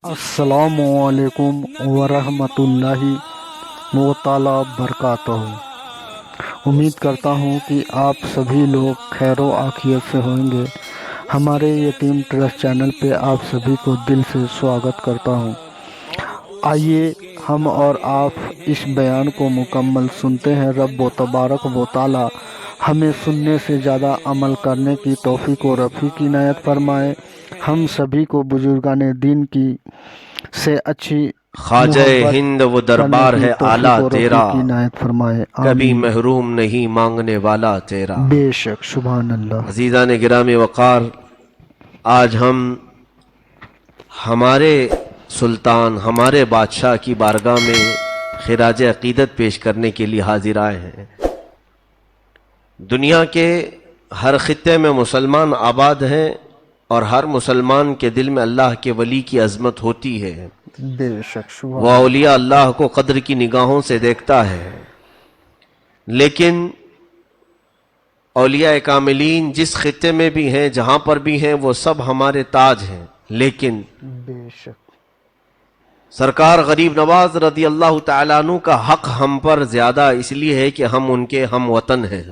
السلام علیکم ورحمۃ اللہ تعالی برکاتہ۔ امید کرتا ہوں کہ آپ سبھی لوگ خیر و عافیت سے ہوں گے۔ ہمارے یتیم ٹرسٹ چینل پہ آپ سبھی کو دل سے سواگت کرتا ہوں۔ آئیے ہم اور آپ اس بیان کو مکمل سنتے ہیں۔ رب و تبارک و تعالی ہمیں سننے سے زیادہ عمل کرنے کی توفیق و رفیق عنایت فرمائے۔ ہم سبھی کو بزرگان دین کی سے اچھی خواجہ ہند وہ دربار ہے اعلیٰ تیرا، عنایت فرمائے، کبھی آمین۔ محروم نہیں مانگنے والا تیرا۔ بے شک، سبحان اللہ۔ عزیزان گرامی وقار، آج ہم ہمارے سلطان، ہمارے بادشاہ کی بارگاہ میں خراج عقیدت پیش کرنے کے لیے حاضر آئے ہیں۔ دنیا کے ہر خطے میں مسلمان آباد ہیں اور ہر مسلمان کے دل میں اللہ کے ولی کی عظمت ہوتی ہے۔ بے شک، سبحان وہ اولیاء اللہ کو قدر کی نگاہوں سے دیکھتا ہے، لیکن اولیاء کاملین جس خطے میں بھی ہیں، جہاں پر بھی ہیں، وہ سب ہمارے تاج ہیں، لیکن بے شک، سرکار غریب نواز رضی اللہ تعالیٰ عنہ کا حق ہم پر زیادہ اس لیے ہے کہ ہم ان کے ہم وطن ہیں،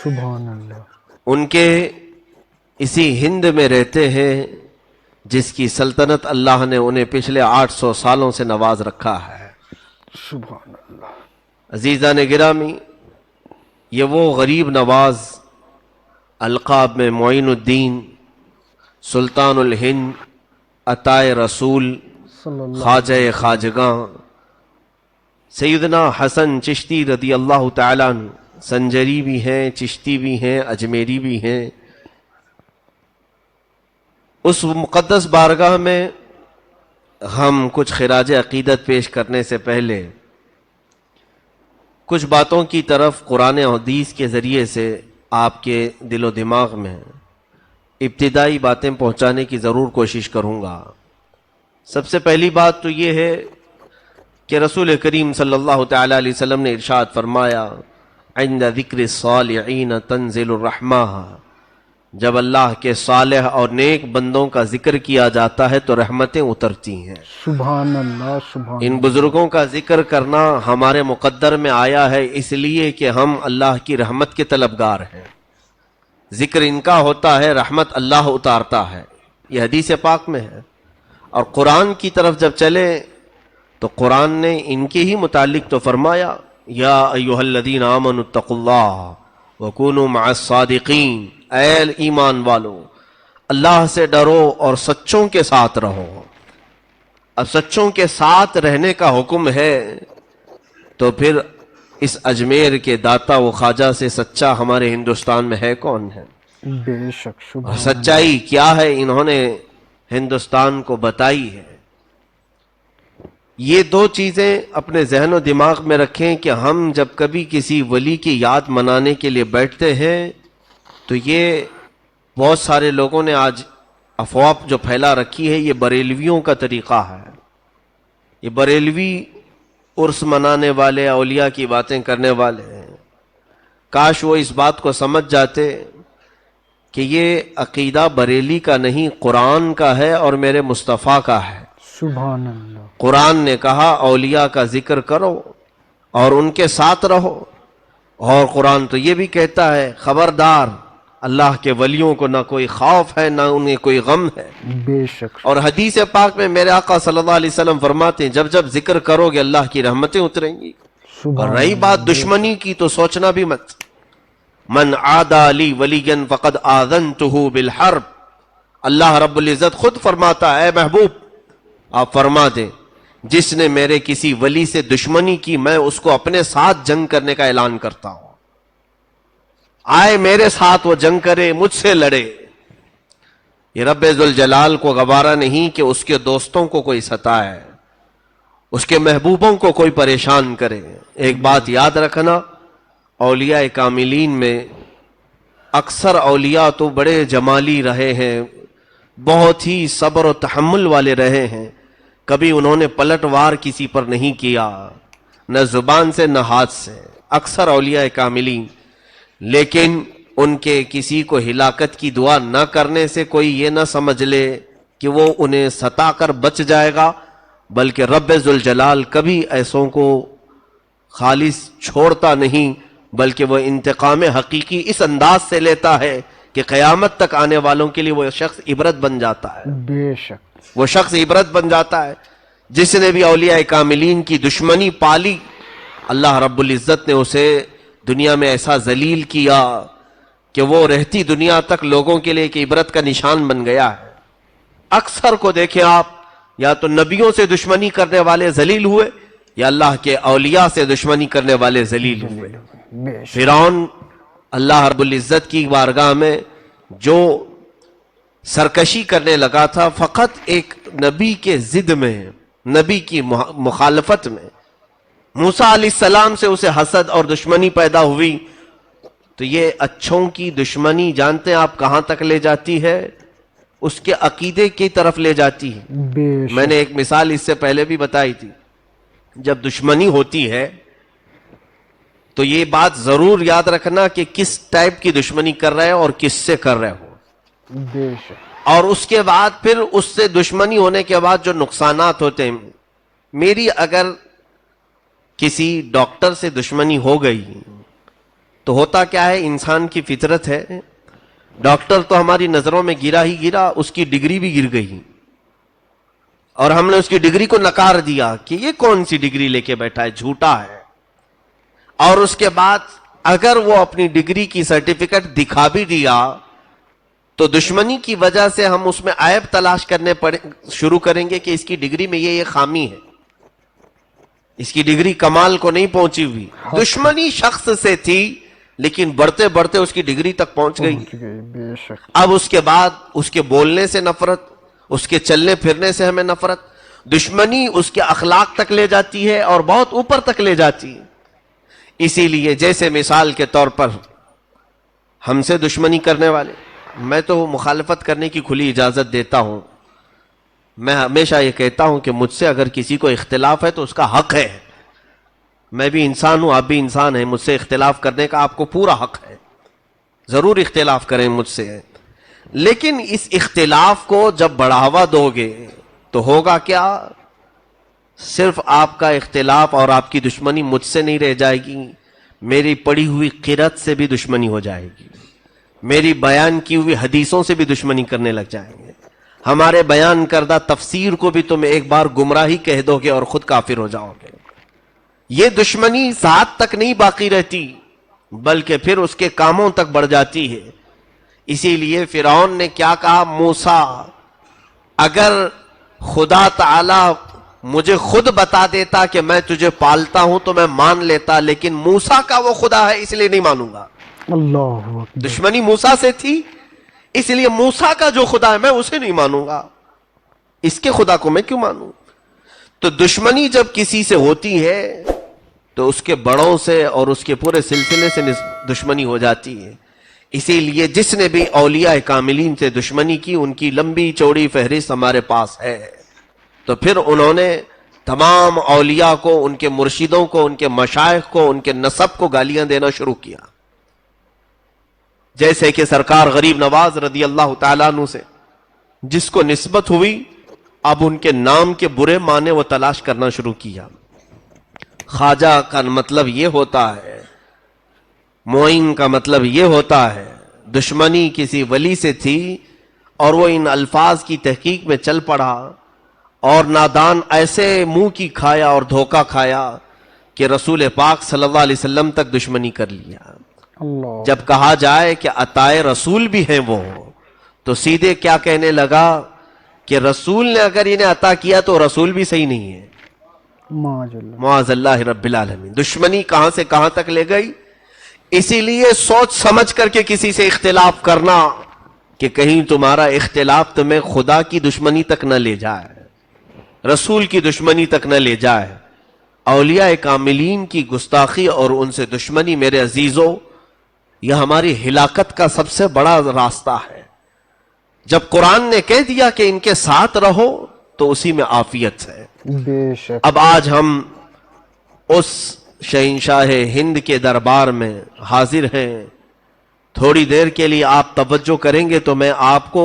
سبحان اللہ۔ ان کے اسی ہند میں رہتے ہیں جس کی سلطنت اللہ نے انہیں پچھلے 800 سالوں سے نواز رکھا ہے۔ سبحان اللہ۔ عزیزان گرامی، یہ وہ غریب نواز القاب میں معین الدین، سلطان الہند، عطائے رسول، صلی اللہ خواجہ خواجگاں، سیدنا حسن چشتی رضی اللہ تعالیٰ عنہ، سنجری بھی ہیں، چشتی بھی ہیں، اجمیری بھی ہیں۔ اس مقدس بارگاہ میں ہم کچھ خراج عقیدت پیش کرنے سے پہلے کچھ باتوں کی طرف قرآن و حدیث کے ذریعے سے آپ کے دل و دماغ میں ابتدائی باتیں پہنچانے کی ضرور کوشش کروں گا۔ سب سے پہلی بات تو یہ ہے کہ رسول کریم صلی اللہ تعالیٰ علیہ وسلم نے ارشاد فرمایا، عند ذکر الصالحین تنزل الرحمہ، جب اللہ کے صالح اور نیک بندوں کا ذکر کیا جاتا ہے تو رحمتیں اترتی ہیں۔ سبحان اللہ، سبحان ان اللہ۔ بزرگوں کا ذکر کرنا ہمارے مقدر میں آیا ہے اس لیے کہ ہم اللہ کی رحمت کے طلبگار ہیں۔ ذکر ان کا ہوتا ہے، رحمت اللہ اتارتا ہے، یہ حدیث پاک میں ہے۔ اور قرآن کی طرف جب چلے تو قرآن نے ان کے ہی متعلق تو فرمایا، یا ایھا الذین آمنوا اتقوا اللہ وکونوا مع الصادقین، اے ایمان والو اللہ سے ڈرو اور سچوں کے ساتھ رہو۔ اب سچوں کے ساتھ رہنے کا حکم ہے تو پھر اس اجمیر کے داتا و خواجہ سے سچا ہمارے ہندوستان میں ہے کون ہے؟ بے شک، سبحان اور سچائی کیا ہے انہوں نے ہندوستان کو بتائی ہے۔ یہ دو چیزیں اپنے ذہن و دماغ میں رکھیں کہ ہم جب کبھی کسی ولی کی یاد منانے کے لیے بیٹھتے ہیں تو یہ بہت سارے لوگوں نے آج افواہ جو پھیلا رکھی ہے، یہ بریلویوں کا طریقہ ہے۔ یہ بریلوی عرس منانے والے، اولیاء کی باتیں کرنے والے ہیں۔ کاش وہ اس بات کو سمجھ جاتے کہ یہ عقیدہ بریلی کا نہیں، قرآن کا ہے اور میرے مصطفیٰ کا ہے۔ سبحان اللہ۔ قرآن نے کہا اولیاء کا ذکر کرو اور ان کے ساتھ رہو، اور قرآن تو یہ بھی کہتا ہے خبردار، اللہ کے ولیوں کو نہ کوئی خوف ہے نہ انہیں کوئی غم ہے۔ بے شک، اور حدیث پاک میں میرے آقا صلی اللہ علیہ وسلم فرماتے ہیں جب جب ذکر کرو گے اللہ کی رحمتیں اتریں گی۔ اور رہی بات دشمنی کی تو سوچنا بھی مت، من عادى لی ولیا فقد آذنته بالحرب، اللہ رب العزت خود فرماتا ہے، اے محبوب آپ فرما دیں جس نے میرے کسی ولی سے دشمنی کی میں اس کو اپنے ساتھ جنگ کرنے کا اعلان کرتا ہوں۔ آئے میرے ساتھ وہ جنگ کرے، مجھ سے لڑے۔ یہ رب ذوالجلال کو گوارا نہیں کہ اس کے دوستوں کو کوئی ستائے، اس کے محبوبوں کو کوئی پریشان کرے۔ ایک بات یاد رکھنا، اولیاء کاملین میں اکثر اولیاء تو بڑے جمالی رہے ہیں، بہت ہی صبر و تحمل والے رہے ہیں، کبھی انہوں نے پلٹ وار کسی پر نہیں کیا، نہ زبان سے نہ ہاتھ سے، اکثر اولیاء کاملین۔ لیکن ان کے کسی کو ہلاکت کی دعا نہ کرنے سے کوئی یہ نہ سمجھ لے کہ وہ انہیں ستا کر بچ جائے گا، بلکہ رب ذوالجلال کبھی ایسوں کو خالص چھوڑتا نہیں، بلکہ وہ انتقام حقیقی اس انداز سے لیتا ہے کہ قیامت تک آنے والوں کے لیے وہ شخص عبرت بن جاتا ہے. بے شک. وہ شخص عبرت بن جاتا ہے. جس نے بھی اولیاء کاملین کی دشمنی پالی، اللہ رب العزت نے اسے دنیا میں ایسا ذلیل کیا کہ وہ رہتی دنیا تک لوگوں کے لیے ایک عبرت کا نشان بن گیا ہے. اکثر کو دیکھیں آپ، یا تو نبیوں سے دشمنی کرنے والے ذلیل ہوئے، یا اللہ کے اولیاء سے دشمنی کرنے والے ذلیل ہوئے. بے شک. فرعون اللہ رب العزت کی بارگاہ میں جو سرکشی کرنے لگا تھا، فقط ایک نبی کے ضد میں، نبی کی مخالفت میں موسیٰ علیہ السلام سے اسے حسد اور دشمنی پیدا ہوئی. تو یہ اچھوں کی دشمنی جانتے ہیں آپ کہاں تک لے جاتی ہے؟ اس کے عقیدے کی طرف لے جاتی ہے. بے شک. میں نے ایک مثال اس سے پہلے بھی بتائی تھی. جب دشمنی ہوتی ہے تو یہ بات ضرور یاد رکھنا کہ کس ٹائپ کی دشمنی کر رہے ہو اور کس سے کر رہے ہو. بے شک. اور اس کے بعد پھر اس سے دشمنی ہونے کے بعد جو نقصانات ہوتے ہیں. میری اگر کسی ڈاکٹر سے دشمنی ہو گئی تو ہوتا کیا ہے، انسان کی فطرت ہے، ڈاکٹر تو ہماری نظروں میں گرا ہی گرا، اس کی ڈگری بھی گر گئی، اور ہم نے اس کی ڈگری کو نکار دیا کہ یہ کون سی ڈگری لے کے بیٹھا ہے، جھوٹا ہے. اور اس کے بعد اگر وہ اپنی ڈگری کی سرٹیفکیٹ دکھا بھی دیا تو دشمنی کی وجہ سے ہم اس میں عیب تلاش کرنے شروع کریں گے کہ اس کی ڈگری میں یہ خامی ہے، اس کی ڈگری کمال کو نہیں پہنچی ہوئی. دشمنی شخص سے تھی لیکن بڑھتے بڑھتے اس کی ڈگری تک پہنچ گئی. بے شک. اب اس کے بعد اس کے بولنے سے نفرت، اس کے چلنے پھرنے سے ہمیں نفرت. دشمنی اس کے اخلاق تک لے جاتی ہے اور بہت اوپر تک لے جاتی ہے. اسی لیے جیسے مثال کے طور پر ہم سے دشمنی کرنے والے، میں تو مخالفت کرنے کی کھلی اجازت دیتا ہوں. میں ہمیشہ یہ کہتا ہوں کہ مجھ سے اگر کسی کو اختلاف ہے تو اس کا حق ہے. میں بھی انسان ہوں، آپ بھی انسان ہیں، مجھ سے اختلاف کرنے کا آپ کو پورا حق ہے. ضرور اختلاف کریں مجھ سے، لیکن اس اختلاف کو جب بڑھاوا دو گے تو ہوگا کیا؟ صرف آپ کا اختلاف اور آپ کی دشمنی مجھ سے نہیں رہ جائے گی، میری پڑھی ہوئی قرأت سے بھی دشمنی ہو جائے گی، میری بیان کی ہوئی حدیثوں سے بھی دشمنی کرنے لگ جائیں گے، ہمارے بیان کردہ تفسیر کو بھی تم ایک بار گمراہی کہہ دو گے اور خود کافر ہو جاؤ گے. یہ دشمنی ذات تک نہیں باقی رہتی بلکہ پھر اس کے کاموں تک بڑھ جاتی ہے. اسی لیے فرعون نے کیا کہا، موسیٰ اگر خدا تعالی مجھے خود بتا دیتا کہ میں تجھے پالتا ہوں تو میں مان لیتا، لیکن موسیٰ کا وہ خدا ہے اس لیے نہیں مانوں گا. اللہ اکبر. دشمنی موسیٰ سے تھی اس لیے موسیٰ کا جو خدا ہے میں اسے نہیں مانوں گا، اس کے خدا کو میں کیوں مانوں. تو دشمنی جب کسی سے ہوتی ہے تو اس کے بڑوں سے اور اس کے پورے سلسلے سے دشمنی ہو جاتی ہے. اسی لیے جس نے بھی اولیاء کاملین سے دشمنی کی ان کی لمبی چوڑی فہرست ہمارے پاس ہے. تو پھر انہوں نے تمام اولیاء کو، ان کے مرشدوں کو، ان کے مشائخ کو، ان کے نسب کو گالیاں دینا شروع کیا. جیسے کہ سرکار غریب نواز رضی اللہ تعالیٰ عنہ سے جس کو نسبت ہوئی، اب ان کے نام کے برے معنی وہ تلاش کرنا شروع کیا. خواجہ کا مطلب یہ ہوتا ہے، معین کا مطلب یہ ہوتا ہے. دشمنی کسی ولی سے تھی اور وہ ان الفاظ کی تحقیق میں چل پڑا اور نادان ایسے منہ کی کھایا اور دھوکہ کھایا کہ رسول پاک صلی اللہ علیہ وسلم تک دشمنی کر لیا. اللہ. جب کہا جائے کہ عطائے رسول بھی ہیں وہ، تو سیدھے کیا کہنے لگا کہ رسول نے اگر انہیں عطا کیا تو رسول بھی صحیح نہیں ہے. معاذ اللہ رب العالمین. دشمنی کہاں سے کہاں تک لے گئی. اسی لیے سوچ سمجھ کر کے کسی سے اختلاف کرنا کہ کہیں تمہارا اختلاف تمہیں خدا کی دشمنی تک نہ لے جائے، رسول کی دشمنی تک نہ لے جائے. اولیاء کاملین کی گستاخی اور ان سے دشمنی میرے عزیزوں یہ ہماری ہلاکت کا سب سے بڑا راستہ ہے. جب قرآن نے کہہ دیا کہ ان کے ساتھ رہو تو اسی میں عافیت ہے. بے شک. اب آج ہم اس شہنشاہ ہند کے دربار میں حاضر ہیں. تھوڑی دیر کے لیے آپ توجہ کریں گے تو میں آپ کو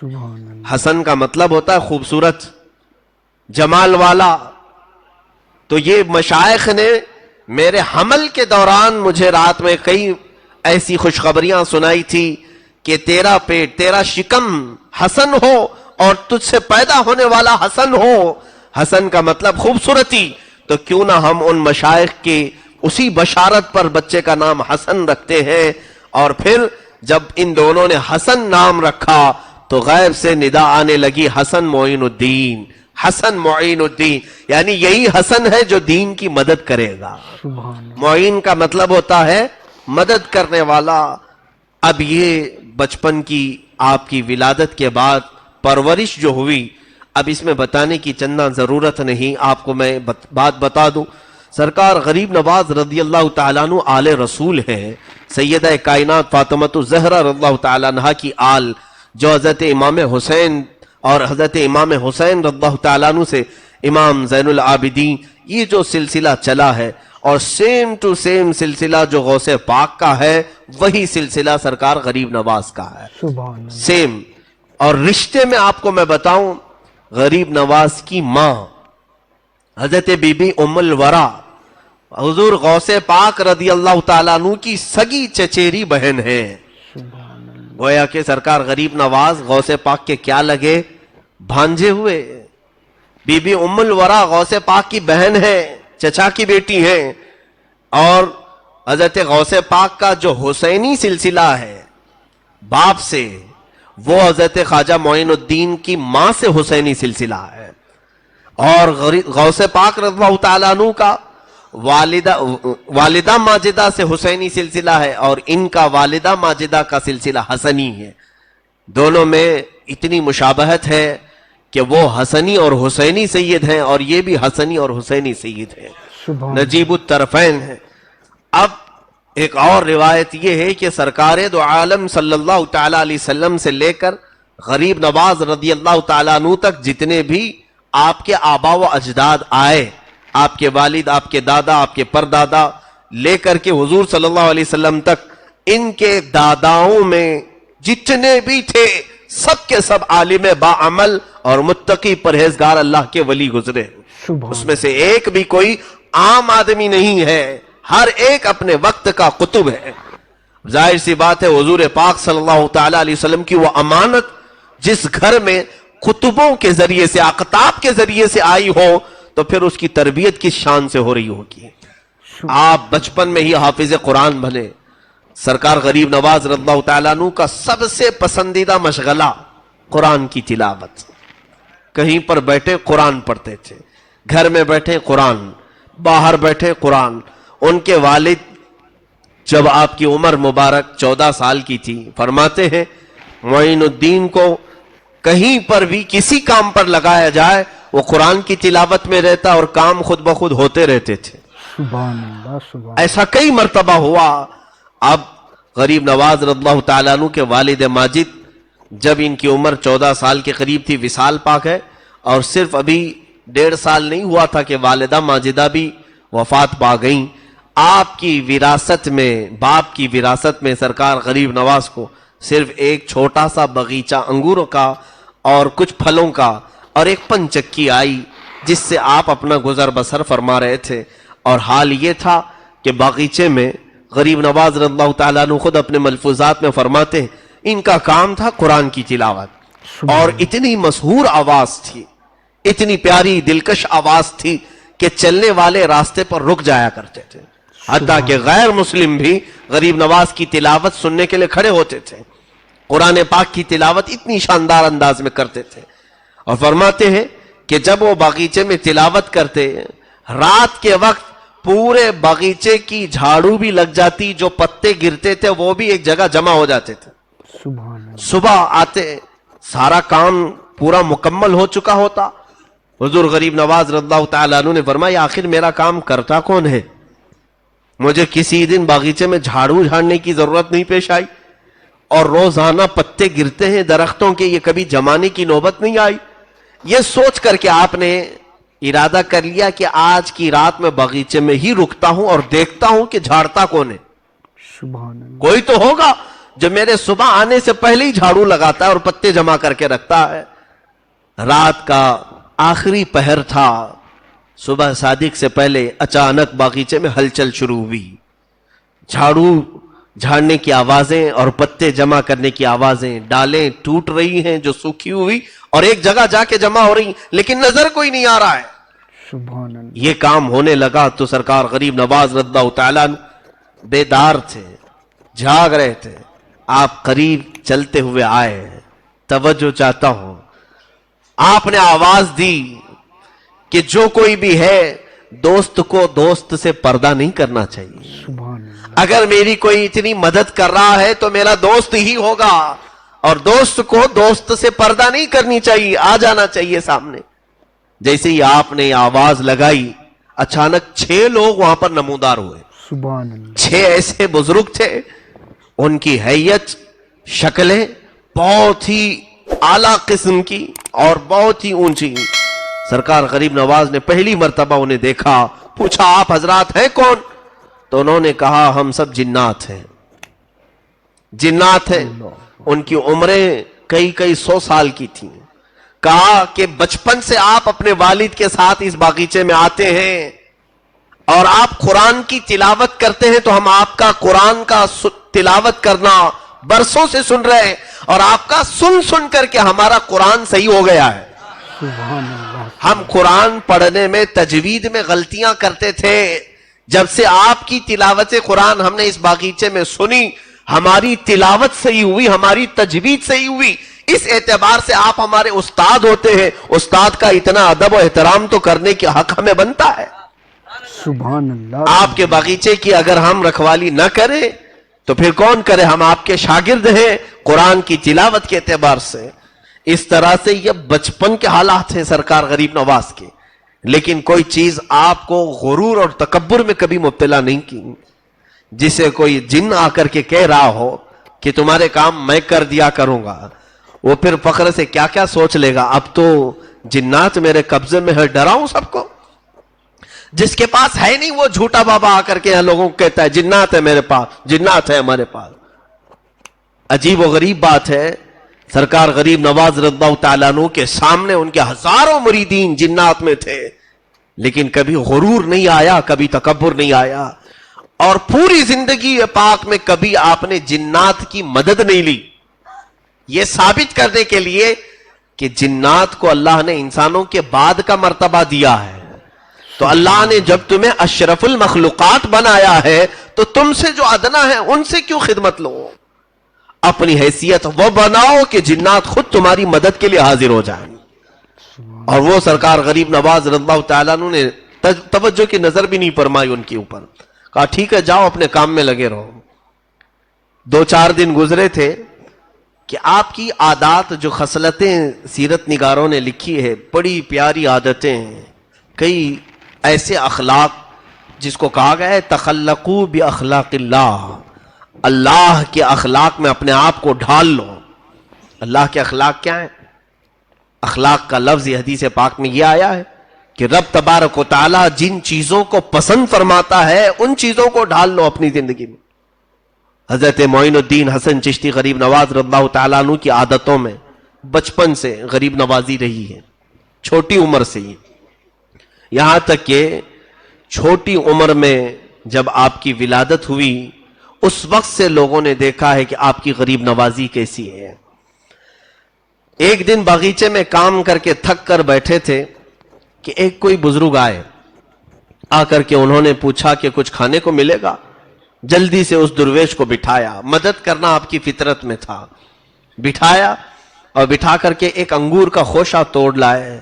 سبحان اللہ. حسن کا مطلب ہوتا ہے خوبصورت، جمال والا. تو یہ مشائخ نے میرے حمل کے دوران مجھے رات میں کئی ایسی خوشخبریاں سنائی تھی کہ تیرا پیٹ، تیرا شکم حسن ہو اور تجھ سے پیدا ہونے والا حسن ہو. حسن کا مطلب خوبصورتی. تو کیوں نہ ہم ان مشائخ کی اسی بشارت پر بچے کا نام حسن رکھتے ہیں. اور پھر جب ان دونوں نے حسن نام رکھا تو غیب سے ندا آنے لگی حسن معین الدین، حسن معین الدین، یعنی یہی حسن ہے جو دین کی مدد کرے گا. سبحان اللہ. معین کا مطلب ہوتا ہے مدد کرنے والا. اب یہ بچپن کی آپ کی ولادت کے بعد پرورش جو ہوئی، اب اس میں بتانے کی چندہ ضرورت نہیں. آپ کو میں بات بتا دوں. سرکار غریب نواز رضی اللہ تعالیٰ عنہ آل رسول ہے. سیدہ کائنات فاطمۃ الزہرا رضی اللہ تعالیٰ عنہ کی آل، جو حضرت امام حسین اور حضرت امام حسین رضی اللہ تعالیٰ عنہ سے امام زین العابدین، یہ جو سلسلہ چلا ہے، اور سیم ٹو سیم سلسلہ جو غوث پاک کا ہے وہی سلسلہ سرکار غریب نواز کا ہے. سبحان اللہ. سیم. اور رشتے میں آپ کو میں بتاؤں، غریب نواز کی ماں حضرت بی بی ام الورا حضور غوث پاک رضی اللہ تعالیٰ عنہ کی سگی چچیری بہن ہے. سبحان اللہ. گویا کہ سرکار غریب نواز غوث پاک کے کیا لگے؟ بھانجے ہوئے. بی بی ام الورا غوث پاک کی بہن ہے، چچا کی بیٹی ہیں. اور حضرت غوث پاک کا جو حسینی سلسلہ ہے باپ سے، وہ حضرت خواجہ معین الدین کی ماں سے حسینی سلسلہ ہے. اور غوث پاک رضی اللہ تعالیٰ عنہ کا والدہ ماجدہ سے حسینی سلسلہ ہے، اور ان کا والدہ ماجدہ کا سلسلہ حسنی ہے. دونوں میں اتنی مشابہت ہے کہ وہ حسنی اور حسینی سید ہیں، اور یہ بھی حسنی اور حسینی سید ہیں، سبحان نجیب الطرفین ہیں. اب ایک اور روایت یہ ہے کہ سرکار دو عالم صلی اللہ تعالیٰ علیہ وسلم سے لے کر غریب نواز رضی اللہ تعالیٰ عنہ تک جتنے بھی آپ کے آبا و اجداد آئے، آپ کے والد، آپ کے دادا، آپ کے پردادا، لے کر کے حضور صلی اللہ علیہ وسلم تک، ان کے داداؤں میں جتنے بھی تھے سب کے سب عالم باعمل اور متقی پرہیزگار اللہ کے ولی گزرے. سبحان اس میں سے ایک بھی کوئی عام آدمی نہیں ہے، ہر ایک اپنے وقت کا قطب ہے. ظاہر سی بات ہے حضور پاک صلی اللہ تعالیٰ علیہ وسلم کی وہ امانت جس گھر میں قطبوں کے ذریعے سے، اقطاب کے ذریعے سے آئی ہو تو پھر اس کی تربیت کس شان سے ہو رہی ہوگی. آپ بچپن میں ہی حافظ قرآن بنے. سرکار غریب نواز رضی اللہ تعالیٰ عنہ کا سب سے پسندیدہ مشغلہ قرآن کی تلاوت. کہیں پر بیٹھے قرآن پڑھتے تھے، گھر میں بیٹھے قرآن، باہر بیٹھے قرآن. ان کے والد جب آپ کی عمر مبارک 14 سال کی تھی، فرماتے ہیں معین الدین کو کہیں پر بھی کسی کام پر لگایا جائے وہ قرآن کی تلاوت میں رہتا اور کام خود بخود ہوتے رہتے تھے. سبحان اللہ. سبحان ایسا کئی مرتبہ ہوا. اب غریب نواز رضی اللہ تعالیٰ عنہ کے والد ماجد جب ان کی عمر 14 سال کے قریب تھی، وصال پاک ہے، اور صرف ابھی 1.5 سال نہیں ہوا تھا کہ والدہ ماجدہ بھی وفات پا گئیں. آپ کی وراثت میں، باپ کی وراثت میں سرکار غریب نواز کو صرف ایک چھوٹا سا باغیچہ انگوروں کا اور کچھ پھلوں کا اور ایک پنچکی آئی جس سے آپ اپنا گزر بسر فرما رہے تھے. اور حال یہ تھا کہ باغیچے میں غریب نواز رضی اللہ تعالیٰ عنہ خود اپنے ملفوظات میں فرماتے ہیں ان کا کام تھا قرآن کی تلاوت. اور اتنی مسحور آواز تھی، اتنی پیاری دلکش آواز تھی کہ چلنے والے راستے پر رک جایا کرتے تھے، حتیٰ کہ غیر مسلم بھی غریب نواز کی تلاوت سننے کے لیے کھڑے ہوتے تھے. قرآن پاک کی تلاوت اتنی شاندار انداز میں کرتے تھے. اور فرماتے ہیں کہ جب وہ باغیچے میں تلاوت کرتے، رات کے وقت پورے باغیچے کی جھاڑو بھی لگ جاتی، جو پتے گرتے تھے وہ بھی ایک جگہ جمع ہو جاتے تھے. سبحان اللہ. صبح آتے سارا کام پورا مکمل ہو چکا ہوتا. حضور غریب نواز رضی اللہ تعالیٰ عنہ نے فرمایا آخر میرا کام کرتا کون ہے؟ مجھے کسی دن باغیچے میں جھاڑو جھاڑنے کی ضرورت نہیں پیش آئی، اور روزانہ پتے گرتے ہیں درختوں کے، یہ کبھی جمانے کی نوبت نہیں آئی. یہ سوچ کر کے آپ نے ارادہ کر لیا کہ آج کی رات میں باغیچے میں ہی رکتا ہوں اور دیکھتا ہوں کہ جھاڑتا کون ہے. سبحان اللہ. کوئی تو ہوگا جو میرے صبح آنے سے پہلے ہی جھاڑو لگاتا ہے اور پتے جمع کر کے رکھتا ہے. رات کا آخری پہر تھا, صبح صادق سے پہلے اچانک باغیچے میں ہلچل شروع ہوئی. جھاڑو جھاڑنے کی آوازیں اور پتے جمع کرنے کی آوازیں, ڈالیں ٹوٹ رہی ہیں جو سوکھی ہوئی اور ایک جگہ جا کے جمع ہو رہی, لیکن نظر کوئی نہیں آ رہا ہے. سبحان اللہ. یہ کام ہونے لگا تو سرکار غریب نواز رضی اللہ تعالیٰ بیدار تھے, جاگ رہے تھے. آپ قریب چلتے ہوئے آئے, توجہ چاہتا ہوں. آپ نے آواز دی کہ جو کوئی بھی ہے دوست کو دوست سے پردہ نہیں کرنا چاہیے. سبحان اللہ. اگر میری کوئی اتنی مدد کر رہا ہے تو میرا دوست ہی ہوگا, اور دوست کو دوست سے پردہ نہیں کرنی چاہیے, آ جانا چاہیے سامنے. جیسے ہی آپ نے آواز لگائی, اچانک 6 لوگ وہاں پر نمودار ہوئے. سبحان اللہ. 6 ایسے بزرگ تھے, ان کی حیت, شکلیں بہت ہی اعلیٰ قسم کی اور بہت ہی اونچی. سرکار غریب نواز نے پہلی مرتبہ انہیں دیکھا, پوچھا آپ حضرات ہیں کون؟ تو انہوں نے کہا ہم سب جنات ہیں. جنات ہیں. ان کی عمریں کئی 100 سال کی تھیں. کہا کہ بچپن سے آپ اپنے والد کے ساتھ اس باغیچے میں آتے ہیں اور آپ قرآن کی تلاوت کرتے ہیں, تو ہم آپ کا قرآن کا تلاوت کرنا برسوں سے سن رہے ہیں, اور آپ کا سن کر کے ہمارا قرآن صحیح ہو گیا ہے. سبحان اللہ. ہم قرآن پڑھنے میں تجوید میں غلطیاں کرتے تھے, جب سے آپ کی تلاوت قرآن ہم نے اس باغیچے میں سنی, ہماری تلاوت صحیح ہوئی, ہماری تجوید صحیح ہوئی. اس اعتبار سے آپ ہمارے استاد ہوتے ہیں. استاد کا اتنا ادب و احترام تو کرنے کے حق ہمیں بنتا ہے. سبحان اللہ. آپ کے باغیچے کی اگر ہم رکھوالی نہ کریں تو پھر کون کرے؟ ہم آپ کے شاگرد ہیں قرآن کی تلاوت کے اعتبار سے. اس طرح سے یہ بچپن کے حالات ہیں سرکار غریب نواز کے. لیکن کوئی چیز آپ کو غرور اور تکبر میں کبھی مبتلا نہیں کی. جسے کوئی جن آ کر کے کہہ رہا ہو کہ تمہارے کام میں کر دیا کروں گا, وہ پھر فخر سے کیا کیا سوچ لے گا. اب تو جنات میرے قبضے میں ہے, ڈراؤں سب کو. جس کے پاس ہے نہیں وہ جھوٹا بابا آ کر کے لوگوں کو کہتا ہے جنات ہے میرے پاس, جنات ہے ہمارے پاس. عجیب و غریب بات ہے, سرکار غریب نواز رضی اللہ تعالیٰ عنہ کے سامنے ان کے ہزاروں مریدین جنات میں تھے, لیکن کبھی غرور نہیں آیا, کبھی تکبر نہیں آیا. اور پوری زندگی پاک میں کبھی آپ نے جنات کی مدد نہیں لی, یہ ثابت کرنے کے لیے کہ جنات کو اللہ نے انسانوں کے بعد کا مرتبہ دیا ہے. تو اللہ نے جب تمہیں اشرف المخلوقات بنایا ہے تو تم سے جو ادنا ہے ان سے کیوں خدمت لو؟ اپنی حیثیت وہ بناؤ کہ جنات خود تمہاری مدد کے لیے حاضر ہو جائیں. اور وہ سرکار غریب نواز رضی اللہ تعالیٰ عنہ نے توجہ کی نظر بھی نہیں فرمائی ان کے اوپر. کہا ٹھیک ہے جاؤ اپنے کام میں لگے رہو. 2-4 دن گزرے تھے کہ آپ کی عادات, جو خصلتیں سیرت نگاروں نے لکھی ہے, بڑی پیاری عادتیں ہیں. کئی ایسے اخلاق جس کو کہا گیا ہے تخلقوا باخلاق اللہ, اللہ کے اخلاق میں اپنے آپ کو ڈھال لو. اللہ کے اخلاق کیا ہیں؟ اخلاق کا لفظ یہ حدیث پاک میں یہ آیا ہے کہ رب تبارک و تعالی جن چیزوں کو پسند فرماتا ہے ان چیزوں کو ڈھال لو اپنی زندگی میں. حضرت معین الدین حسن چشتی غریب نواز رضی اللہ تعالیٰ عنہ کی عادتوں میں بچپن سے غریب نوازی رہی ہے, چھوٹی عمر سے ہی. یہاں تک کہ چھوٹی عمر میں جب آپ کی ولادت ہوئی اس وقت سے لوگوں نے دیکھا ہے کہ آپ کی غریب نوازی کیسی ہے. ایک دن باغیچے میں کام کر کے تھک کر بیٹھے تھے کہ ایک کوئی بزرگ آئے, آ کر کے انہوں نے پوچھا کہ کچھ کھانے کو ملے گا. جلدی سے اس درویش کو بٹھایا, مدد کرنا آپ کی فطرت میں تھا. بٹھایا اور بٹھا کر کے ایک انگور کا خوشہ توڑ لائے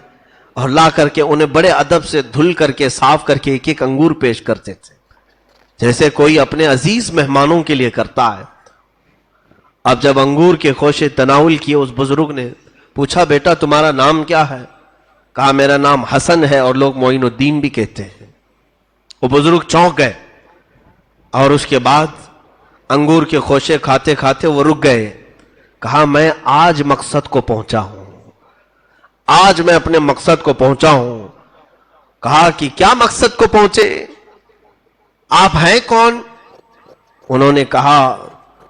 اور لا کر کے انہیں بڑے ادب سے دھل کر کے صاف کر کے ایک ایک انگور پیش کرتے تھے, جیسے کوئی اپنے عزیز مہمانوں کے لیے کرتا ہے. اب جب انگور کے خوشے تناول کیے, اس بزرگ نے پوچھا بیٹا تمہارا نام کیا ہے؟ کہا میرا نام حسن ہے اور لوگ معین الدین بھی کہتے ہیں. وہ بزرگ چونک گئے اور اس کے بعد انگور کے خوشے کھاتے کھاتے وہ رک گئے. کہا میں آج مقصد کو پہنچا ہوں, آج میں اپنے مقصد کو پہنچا ہوں. کہا کہ کیا مقصد کو پہنچے؟ آپ ہیں کون؟ انہوں نے کہا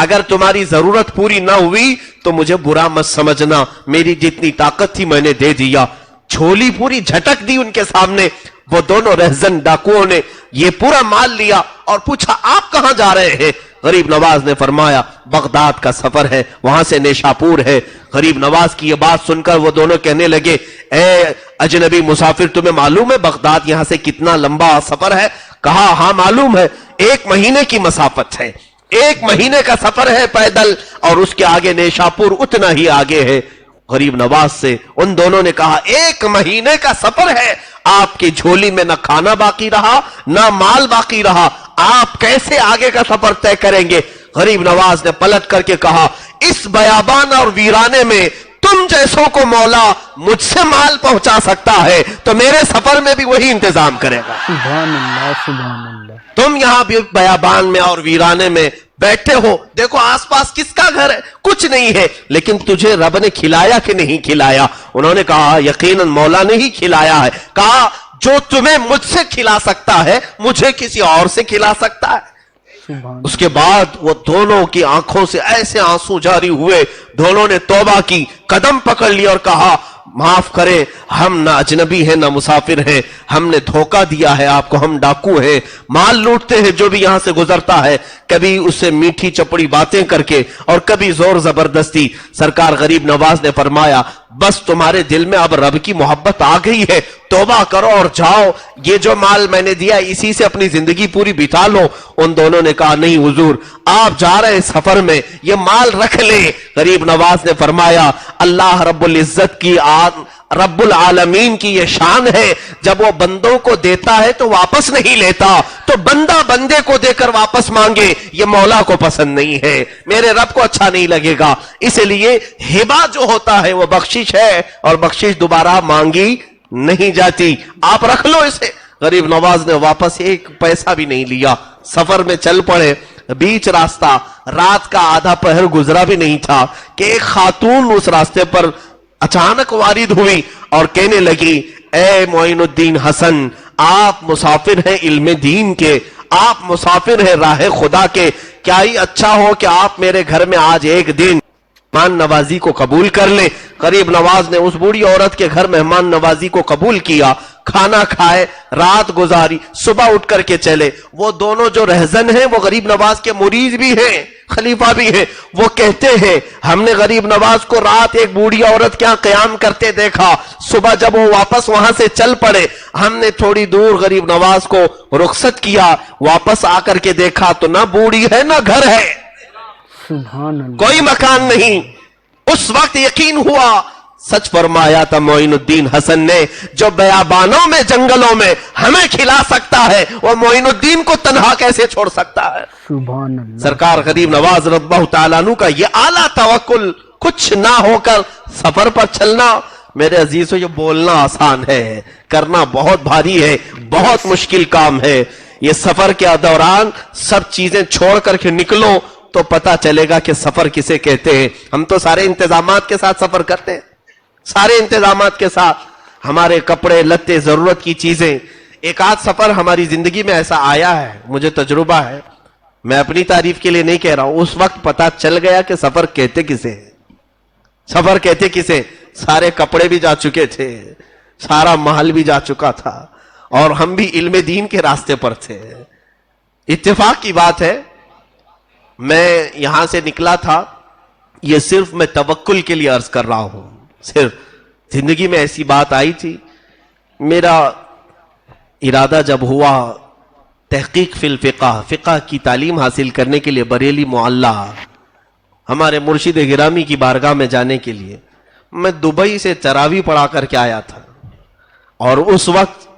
اگر تمہاری ضرورت پوری نہ ہوئی تو مجھے برا مت سمجھنا، میری جتنی طاقت تھی میں نے دے دیا۔ جھولی پوری جھٹک دی ان کے سامنے، وہ دونوں رہزن ڈاکوؤں نے یہ پورا مال لیا اور پوچھا آپ کہاں جا رہے ہیں؟ غریب نواز نے فرمایا بغداد کا سفر ہے، وہاں سے نیشاپور ہے۔ غریب نواز کی یہ بات سن کر وہ دونوں کہنے لگے اے اجنبی مسافر، تمہیں معلوم ہے بغداد یہاں سے کتنا لمبا سفر ہے؟ کہا ہاں معلوم ہے، 1 مہینے کی مسافت ہے، 1 مہینے کا سفر ہے پیدل، اور اس کے آگے نیشاپور اتنا ہی آگے ہے۔ غریب نواز سے ان دونوں نے کہا 1 مہینے کا سفر ہے، آپ کی جھولی میں نہ کھانا باقی رہا نہ مال باقی رہا، آپ کیسے آگے کا سفر طے کریں گے؟ غریب نواز نے پلٹ کر کے کہا اس بیابان اور ویرانے میں تم جیسوں کو مولا مجھ سے مال پہنچا سکتا ہے تو میرے سفر میں بھی وہی انتظام کرے گا۔ سبحان اللہ سبحان اللہ۔ تم یہاں بھی بیابان میں اور ویرانے میں بیٹھے ہو، دیکھو آس پاس کس کا گھر ہے؟ کچھ نہیں ہے، لیکن تجھے رب نے کھلایا کہ نہیں کھلایا؟ انہوں نے کہا یقیناً مولا نے ہی کھلایا ہے۔ کہا جو تمہیں مجھ سے کھلا سکتا ہے مجھے کسی اور سے کھلا سکتا ہے؟ اس کے بعد وہ دونوں کی آنکھوں سے ایسے آنسو جاری ہوئے، دونوں نے توبہ کی، قدم پکڑ لیا اور کہا معاف کرے، ہم نہ اجنبی ہیں نہ مسافر ہیں، ہم نے دھوکہ دیا ہے آپ کو، ہم ڈاکو ہیں، مال لوٹتے ہیں جو بھی یہاں سے گزرتا ہے، کبھی اسے میٹھی چپڑی باتیں کر کے اور کبھی زور زبردستی۔ سرکار غریب نواز نے فرمایا بس تمہارے دل میں اب رب کی محبت آ گئی ہے، توبہ کرو اور جاؤ، یہ جو مال میں نے دیا اسی سے اپنی زندگی پوری بتا لو۔ ان دونوں نے کہا نہیں حضور، آپ جا رہے ہیں سفر میں، یہ مال رکھ لیں۔ غریب نواز نے فرمایا اللہ رب العزت کی رب العالمین کی یہ شان ہے، جب وہ بندوں کو دیتا ہے تو واپس نہیں لیتا، تو بندہ بندے کو دے کر واپس مانگے یہ مولا کو پسند نہیں ہے، میرے رب کو اچھا نہیں لگے گا۔ اس لیے ہبہ جو ہوتا ہے وہ بخشش ہے اور بخشش دوبارہ مانگی نہیں جاتی، آپ رکھ لو اسے۔ غریب نواز نے واپس 1 پیسہ بھی نہیں لیا، سفر میں چل پڑے۔ بیچ راستہ رات کا آدھا پہر گزرا بھی نہیں تھا کہ ایک خاتون اس راستے پر اچانک وارد ہوئی اور کہنے لگی اے معین الدین حسن، آپ مسافر ہیں علم دین کے، آپ مسافر ہیں راہ خدا کے، کیا ہی اچھا ہو کہ آپ میرے گھر میں آج 1 دن مہمان نوازی کو قبول کر لیں۔ غریب نواز نے اس بوڑھی عورت کے گھر مہمان نوازی کو قبول کیا، کھانا کھائے، رات گزاری، صبح اٹھ کر کے چلے۔ وہ دونوں جو رہزن ہیں وہ غریب نواز کے مرید بھی ہیں، خلیفہ بھی ہیں۔ وہ کہتے ہیں ہم نے غریب نواز کو رات ایک بوڑھی عورت کے ہاں قیام کرتے دیکھا، صبح جب وہ واپس وہاں سے چل پڑے ہم نے تھوڑی دور غریب نواز کو رخصت کیا، واپس آ کر کے دیکھا تو نہ بوڑھی ہے نہ گھر ہے، سبحان اللہ۔ کوئی مکان نہیں۔ اس وقت یقین ہوا سچ فرمایا تھا معین الدین حسن نے، جو بیابانوں میں جنگلوں میں ہمیں کھلا سکتا ہے وہ معین الدین کو تنہا کیسے چھوڑ سکتا ہے؟ سبحان اللہ۔ سرکار غریب نواز رضی اللہ تعالیٰ عنہ کا یہ اعلیٰ توکل، کچھ نہ ہو کر سفر پر چلنا۔ میرے عزیزو یہ بولنا آسان ہے، کرنا بہت بھاری ہے، بہت مشکل کام ہے۔ یہ سفر کے دوران سب چیزیں چھوڑ کر کے نکلو تو پتا چلے گا کہ سفر کسے کہتے ہیں۔ ہم تو سارے انتظامات کے ساتھ سفر کرتے ہیں، سارے انتظامات کے ساتھ، ہمارے کپڑے لتے ضرورت کی چیزیں۔ ایک آدھ سفر ہماری زندگی میں ایسا آیا ہے، مجھے تجربہ ہے، میں اپنی تعریف کے لیے نہیں کہہ رہا ہوں، اس وقت پتا چل گیا کہ سفر کہتے کسے ہیں، سفر کہتے کسے۔ سارے کپڑے بھی جا چکے تھے، سارا محل بھی جا چکا تھا اور ہم بھی علم دین کے راستے پر تھے۔ اتفاق کی بات ہے میں یہاں سے نکلا تھا، یہ صرف میں توکل کے لیے عرض کر رہا ہوں، صرف زندگی میں ایسی بات آئی تھی۔ میرا ارادہ جب ہوا تحقیق فی الفقہ، فقہ کی تعلیم حاصل کرنے کے لیے بریلی معلیٰ ہمارے مرشد گرامی کی بارگاہ میں جانے کے لیے، میں دبئی سے تراویح پڑھا کر کے آیا تھا، اور اس وقت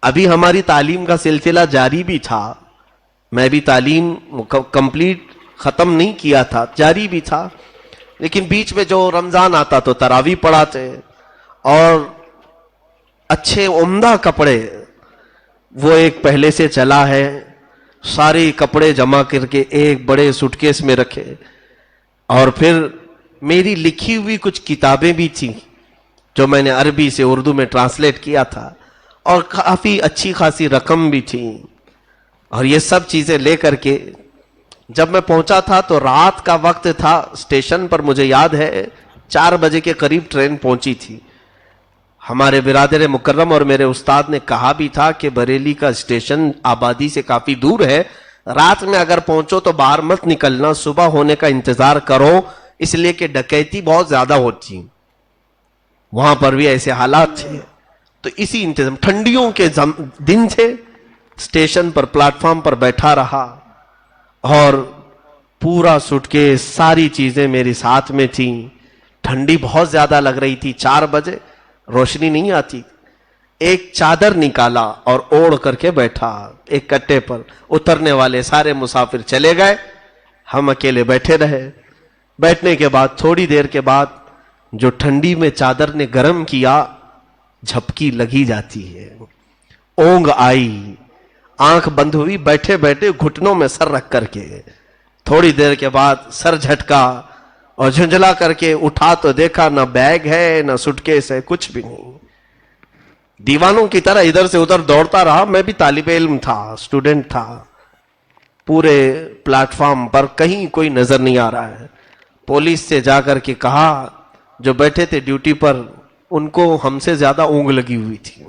ابھی ہماری تعلیم کا سلسلہ جاری بھی تھا، میں بھی تعلیم کمپلیٹ ختم نہیں کیا تھا، جاری بھی تھا، لیکن بیچ میں جو رمضان آتا تو تراویح پڑھاتے، اور اچھے عمدہ کپڑے وہ ایک پہلے سے چلا ہے، سارے کپڑے جمع کر کے ایک بڑے سوٹ کیس میں رکھے، اور پھر میری لکھی ہوئی کچھ کتابیں بھی تھیں جو میں نے عربی سے اردو میں ٹرانسلیٹ کیا تھا، اور کافی اچھی خاصی رقم بھی تھی، اور یہ سب چیزیں لے کر کے جب میں پہنچا تھا تو رات کا وقت تھا. اسٹیشن پر مجھے یاد ہے 4 بجے کے قریب ٹرین پہنچی تھی. ہمارے برادر مکرم اور میرے استاد نے کہا بھی تھا کہ بریلی کا اسٹیشن آبادی سے کافی دور ہے, رات میں اگر پہنچو تو باہر مت نکلنا, صبح ہونے کا انتظار کرو, اس لیے کہ ڈکیتی بہت زیادہ ہوتی. وہاں پر بھی ایسے حالات تھے. تو اسی انتظام, ٹھنڈیوں کے دن تھے, اسٹیشن پر پلیٹ فارم پر بیٹھا رہا اور پورا سوٹ کے ساری چیزیں میری ساتھ میں تھیں. ٹھنڈی بہت زیادہ لگ رہی تھی, 4 بجے روشنی نہیں آتی. ایک چادر نکالا اور اوڑھ کر کے بیٹھا ایک کٹے پر. اترنے والے سارے مسافر چلے گئے, ہم اکیلے بیٹھے رہے. بیٹھنے کے بعد تھوڑی دیر کے بعد جو ٹھنڈی میں چادر نے گرم کیا, جھپکی لگی جاتی ہے, اونگ آئی, آنکھ بند ہوئی, بیٹھے بیٹھے گھٹنوں میں سر رکھ کر کے. تھوڑی دیر کے بعد سر جھٹکا اور جھنجلا کر کے اٹھا تو دیکھا نہ بیگ ہے نہ سوٹ کیس ہے, کچھ بھی نہیں. دیوانوں کی طرح ادھر سے ادھر دوڑتا رہا. میں بھی طالب علم تھا, اسٹوڈنٹ تھا. پورے پلیٹ فارم پر کہیں کوئی نظر نہیں آ رہا ہے. پولیس سے جا کر کے کہا, جو بیٹھے تھے ڈیوٹی پر ان کو ہم سے زیادہ اونگ لگی ہوئی تھی.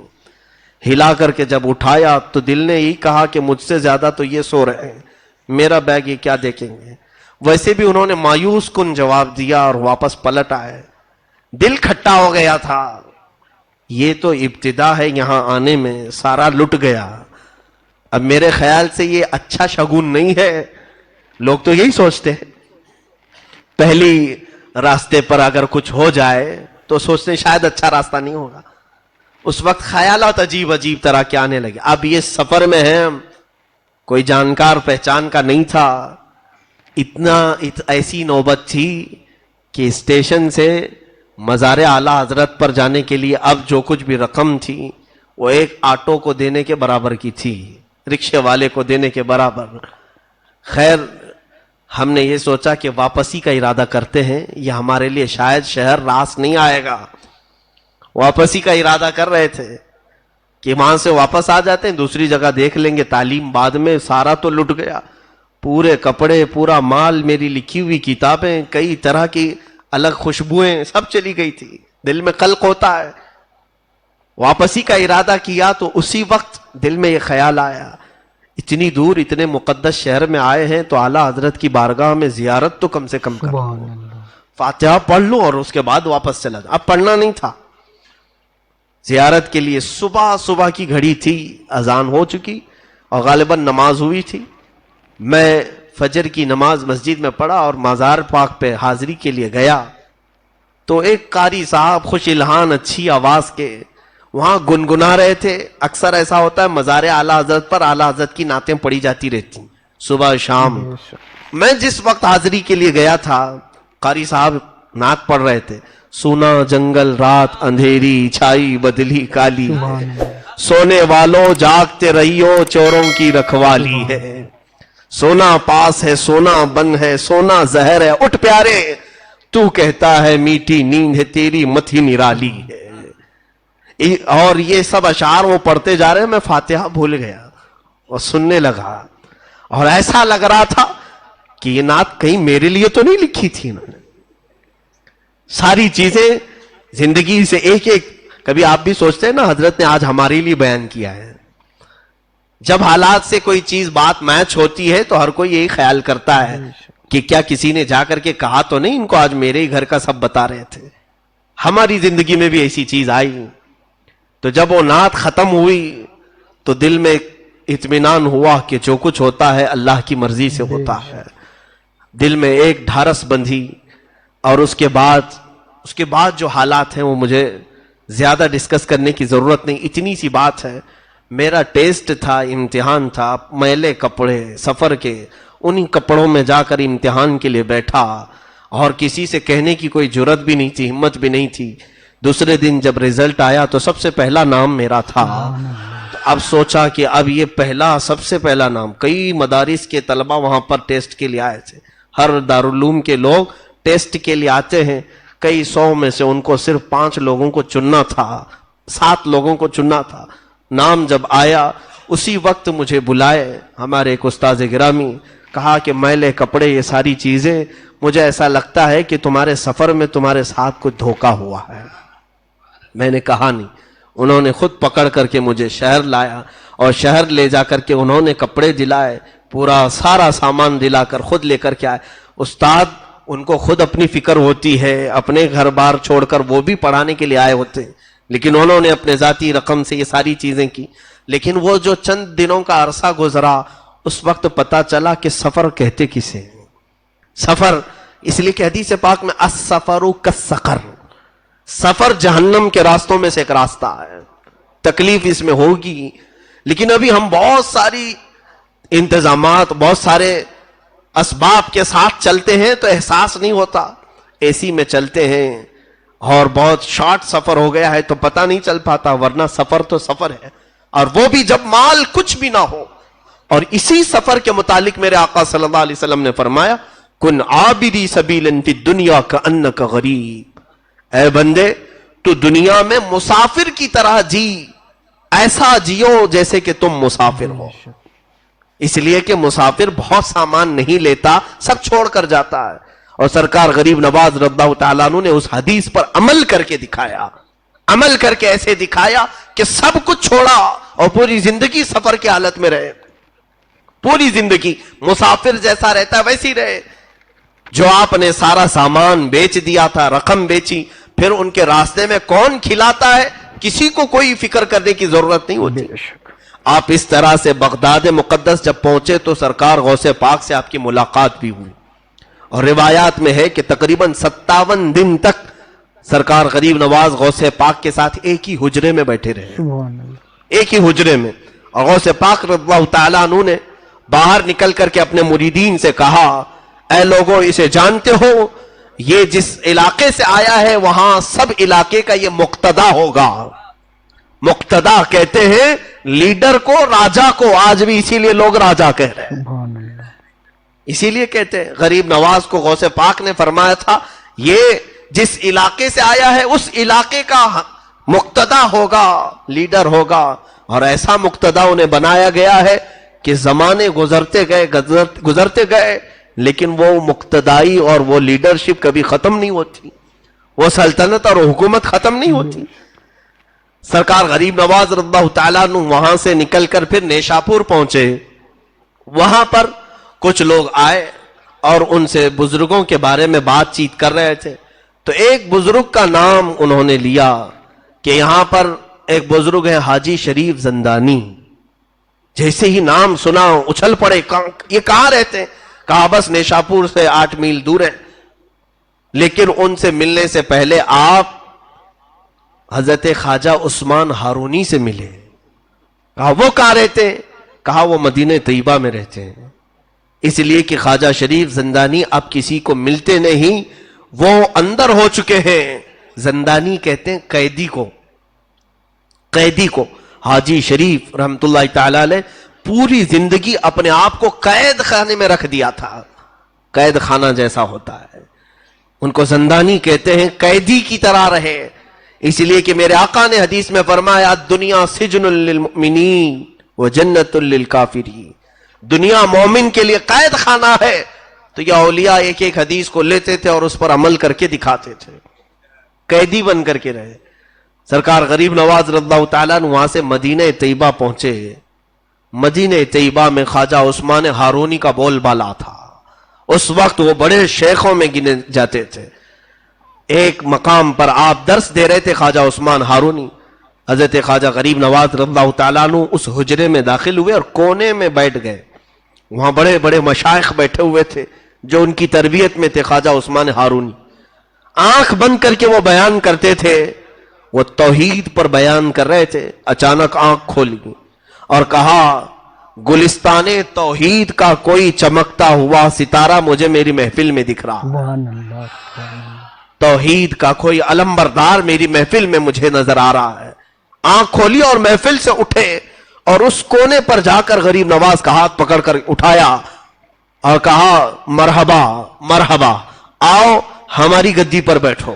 ہلا کر کے جب اٹھایا تو دل نے یہی کہا کہ مجھ سے زیادہ تو یہ سو رہے ہیں, میرا بیگ یہ کیا دیکھیں گے. ویسے بھی انہوں نے مایوس کن جواب دیا اور واپس پلٹ آئے. دل کھٹا ہو گیا تھا. یہ تو ابتدا ہے, یہاں آنے میں سارا لٹ گیا. اب میرے خیال سے یہ اچھا شگون نہیں ہے. لوگ تو یہی سوچتے ہیں, پہلی راستے پر اگر کچھ ہو جائے تو سوچتے ہیں شاید اچھا راستہ نہیں ہوگا. اس وقت خیالات عجیب عجیب طرح کے آنے لگے. اب یہ سفر میں ہے, کوئی جانکار پہچان کا نہیں تھا. ایسی نوبت تھی کہ اسٹیشن سے مزار اعلی حضرت پر جانے کے لیے اب جو کچھ بھی رقم تھی وہ ایک آٹو کو دینے کے برابر کی تھی, رکشے والے کو دینے کے برابر. خیر ہم نے یہ سوچا کہ واپسی کا ارادہ کرتے ہیں, یہ ہمارے لیے شاید شہر راس نہیں آئے گا. واپسی کا ارادہ کر رہے تھے کہ وہاں سے واپس آ جاتے ہیں, دوسری جگہ دیکھ لیں گے, تعلیم بعد میں. سارا تو لٹ گیا, پورے کپڑے, پورا مال, میری لکھی ہوئی کتابیں, کئی طرح کی الگ خوشبوئیں, سب چلی گئی تھی. دل میں قلق ہوتا ہے. واپسی کا ارادہ کیا تو اسی وقت دل میں یہ خیال آیا, اتنی دور اتنے مقدس شہر میں آئے ہیں تو اعلیٰ حضرت کی بارگاہ میں زیارت تو کم سے کم کرو, فاتحہ پڑھ لوں اور اس کے بعد واپس چلا جاؤں. اب پڑھنا نہیں تھا. زیارت کے لیے صبح کی گھڑی تھی, اذان ہو چکی اور غالباً نماز ہوئی تھی. میں فجر کی نماز مسجد میں پڑھا اور مزار پاک پہ حاضری کے لیے گیا تو ایک قاری صاحب خوش الہان اچھی آواز کے وہاں گنگنا رہے تھے. اکثر ایسا ہوتا ہے مزار اعلیٰ حضرت پر اعلیٰ حضرت کی نعتیں پڑھی جاتی رہتی صبح شام. میں جس وقت حاضری کے لیے گیا تھا قاری صاحب نعت پڑھ رہے تھے, سونا جنگل رات اندھیری چھائی بدلی کالی ہے, سونے والوں جاگتے رہیو چوروں کی رکھوالی ہے, سونا پاس ہے سونا بن ہے سونا زہر ہے, اٹھ پیارے تو کہتا ہے میٹھی نیند ہے تیری متھی نرالی ہے. اور یہ سب اشعار وہ پڑھتے جا رہے ہیں, میں فاتحہ بھول گیا اور سننے لگا اور ایسا لگ رہا تھا کہ یہ نعت کہیں میرے لیے تو نہیں لکھی تھی انہوں نے. ساری چیزیں زندگی سے ایک ایک, کبھی آپ بھی سوچتے ہیں نا حضرت نے آج ہمارے لیے بیان کیا ہے. جب حالات سے کوئی چیز بات میچ ہوتی ہے تو ہر کوئی یہی خیال کرتا ہے کہ کیا کسی نے جا کر کے کہا تو نہیں ان کو آج میرے ہی گھر کا سب بتا رہے تھے. ہماری زندگی میں بھی ایسی چیز آئی تو جب وہ نعت ختم ہوئی تو دل میں اطمینان ہوا کہ جو کچھ ہوتا ہے اللہ کی مرضی سے ہوتا ہے. دل میں ایک ڈھارس بندھی اور اس کے بعد جو حالات ہیں وہ مجھے زیادہ ڈسکس کرنے کی ضرورت نہیں. اتنی سی بات ہے, میرا ٹیسٹ تھا, امتحان تھا, میلے کپڑے سفر کے, انہی کپڑوں میں جا کر امتحان کے لیے بیٹھا اور کسی سے کہنے کی کوئی جرت بھی نہیں تھی, ہمت بھی نہیں تھی. دوسرے دن جب رزلٹ آیا تو سب سے پہلا نام میرا تھا. اب سوچا کہ اب یہ سب سے پہلا نام. کئی مدارس کے طلبہ وہاں پر ٹیسٹ کے لیے آئے تھے, ہر دارالعلوم کے لوگ ٹیسٹ کے لیے آتے ہیں. کئی 100 میں سے ان کو صرف 5 لوگوں کو چننا تھا, 7 لوگوں کو چننا تھا. نام جب آیا اسی وقت مجھے بلائے ہمارے ایک استاذ گرامی کہا کہ میلے کپڑے یہ ساری چیزیں، مجھے ایسا لگتا ہے کہ تمہارے سفر میں تمہارے ساتھ کچھ دھوکا ہوا ہے۔ میں نے کہا نہیں۔ انہوں نے خود پکڑ کر کے مجھے شہر لایا اور شہر لے جا کر کے انہوں نے کپڑے دلائے، پورا سارا سامان دلا کر خود لے کر کے آئے۔ استاد ان کو خود اپنی فکر ہوتی ہے، اپنے گھر بار چھوڑ کر وہ بھی پڑھانے کے لیے آئے ہوتے ہیں، لیکن انہوں نے اپنے ذاتی رقم سے یہ ساری چیزیں کی۔ لیکن وہ جو چند دنوں کا عرصہ گزرا، اس وقت پتا چلا کہ سفر کہتے کسے؟ سفر اس لیے کہ حدیث پاک میں السفر کالسقر، سفر جہنم کے راستوں میں سے ایک راستہ ہے، تکلیف اس میں ہوگی۔ لیکن ابھی ہم بہت ساری انتظامات، بہت سارے اسباب کے ساتھ چلتے ہیں تو احساس نہیں ہوتا، اے سی میں چلتے ہیں اور بہت شارٹ سفر ہو گیا ہے تو پتہ نہیں چل پاتا، ورنہ سفر تو سفر ہے، اور وہ بھی جب مال کچھ بھی نہ ہو۔ اور اسی سفر کے متعلق میرے آقا صلی اللہ علیہ وسلم نے فرمایا کن عابدی سبیلا فی الدنیا کأنک غریب، اے بندے تو دنیا میں مسافر کی طرح جی، ایسا جیو جیسے کہ تم مسافر ہو۔ اس لیے کہ مسافر بہت سامان نہیں لیتا، سب چھوڑ کر جاتا ہے، اور سرکار غریب نواز رضی اللہ تعالیٰ عنہ نے اس حدیث پر عمل کر کے دکھایا، عمل کر کے ایسے دکھایا کہ سب کچھ چھوڑا اور پوری زندگی سفر کی حالت میں رہے، پوری زندگی مسافر جیسا رہتا ہے ویسی رہے۔ جو آپ نے سارا سامان بیچ دیا تھا، رقم بیچی، پھر ان کے راستے میں کون کھلاتا ہے، کسی کو کوئی فکر کرنے کی ضرورت نہیں ہوتی۔ آپ اس طرح سے بغداد مقدس جب پہنچے تو سرکار غوث پاک سے آپ کی ملاقات بھی ہوئی، اور روایات میں ہے کہ تقریباً 57 دن تک سرکار غریب نواز غوث پاک کے ساتھ ایک ہی حجرے میں بیٹھے رہے، ایک ہی حجرے میں۔ اور غوث پاک رضی اللہ تعالیٰ عنہ نے باہر نکل کر کے اپنے مریدین سے کہا اے لوگوں اسے جانتے ہو، یہ جس علاقے سے آیا ہے وہاں سب علاقے کا یہ مقتدا ہوگا۔ مقتدا کہتے ہیں لیڈر کو، راجا کو، آج بھی اسی لیے لوگ راجا کہہ رہے ہیں، اسی لیے کہتے ہیں۔ غریب نواز کو غوث پاک نے فرمایا تھا یہ جس علاقے سے آیا ہے اس علاقے کا مقتدا ہوگا، لیڈر ہوگا، اور ایسا مقتدا انہیں بنایا گیا ہے کہ زمانے گزرتے گئے لیکن وہ مقتدائی اور وہ لیڈرشپ کبھی ختم نہیں ہوتی، وہ سلطنت اور حکومت ختم نہیں ہوتی۔ سرکار غریب نواز رضی اللہ تعالیٰ عنہ وہاں سے نکل کر پھر نیشاپور پہنچے، وہاں پر کچھ لوگ آئے اور ان سے بزرگوں کے بارے میں بات چیت کر رہے تھے، تو ایک بزرگ کا نام انہوں نے لیا کہ یہاں پر ایک بزرگ ہے حاجی شریف زندانی۔ جیسے ہی نام سنا اچھل پڑے، یہ کہاں رہتے ہیں؟ کہا بس نیشاپور سے 8 میل دور ہے۔ لیکن ان سے ملنے سے پہلے آپ حضرت خواجہ عثمان ہارونی سے ملے۔ کہا وہ کہاں رہتے ہیں؟ کہا وہ مدینہ طیبہ میں رہتے ہیں۔ اس لیے کہ خواجہ شریف زندانی اب کسی کو ملتے نہیں، وہ اندر ہو چکے ہیں۔ زندانی کہتے ہیں قیدی کو، قیدی کو۔ حاجی شریف رحمت اللہ تعالی علیہ پوری زندگی اپنے آپ کو قید خانے میں رکھ دیا تھا، قید خانہ جیسا ہوتا ہے، ان کو زندانی کہتے ہیں، قیدی کی طرح رہے۔ اس لیے کہ میرے آقا نے حدیث میں فرمایا دنیا سجن للمؤمنین و جنت للکافرین، دنیا مومن کے لیے قید خانہ ہے۔ تو یہ اولیاء ایک ایک حدیث کو لیتے تھے اور اس پر عمل کر کے دکھاتے تھے، قیدی بن کر کے رہے۔ سرکار غریب نواز رضی اللہ تعالیٰ عنہ وہاں سے مدینہ طیبہ پہنچے۔ مدینہ طیبہ میں خواجہ عثمان ہارونی کا بول بالا تھا، اس وقت وہ بڑے شیخوں میں گنے جاتے تھے۔ ایک مقام پر آپ درس دے رہے تھے خواجہ عثمان ہارونی، حضرت خواجہ غریب نواز رضی اللہ تعالیٰ عنہ اس حجرے میں داخل ہوئے اور کونے میں بیٹھ گئے۔ وہاں بڑے بڑے مشائخ بیٹھے ہوئے تھے جو ان کی تربیت میں تھے، خواجہ عثمان ہارونی آنکھ بند کر کے وہ بیان کرتے تھے، وہ توحید پر بیان کر رہے تھے۔ اچانک آنکھ کھولی اور کہا گلستان توحید کا کوئی چمکتا ہوا ستارہ مجھے میری محفل میں دکھ رہا، توحید کا کوئی علمبردار میری محفل میں مجھے نظر آ رہا ہے۔ آنکھ کھولی اور محفل سے اٹھے اور اس کونے پر جا کر غریب نواز کا ہاتھ پکڑ کر اٹھایا اور کہا مرحبا مرحبا، آؤ ہماری گدی پر بیٹھو۔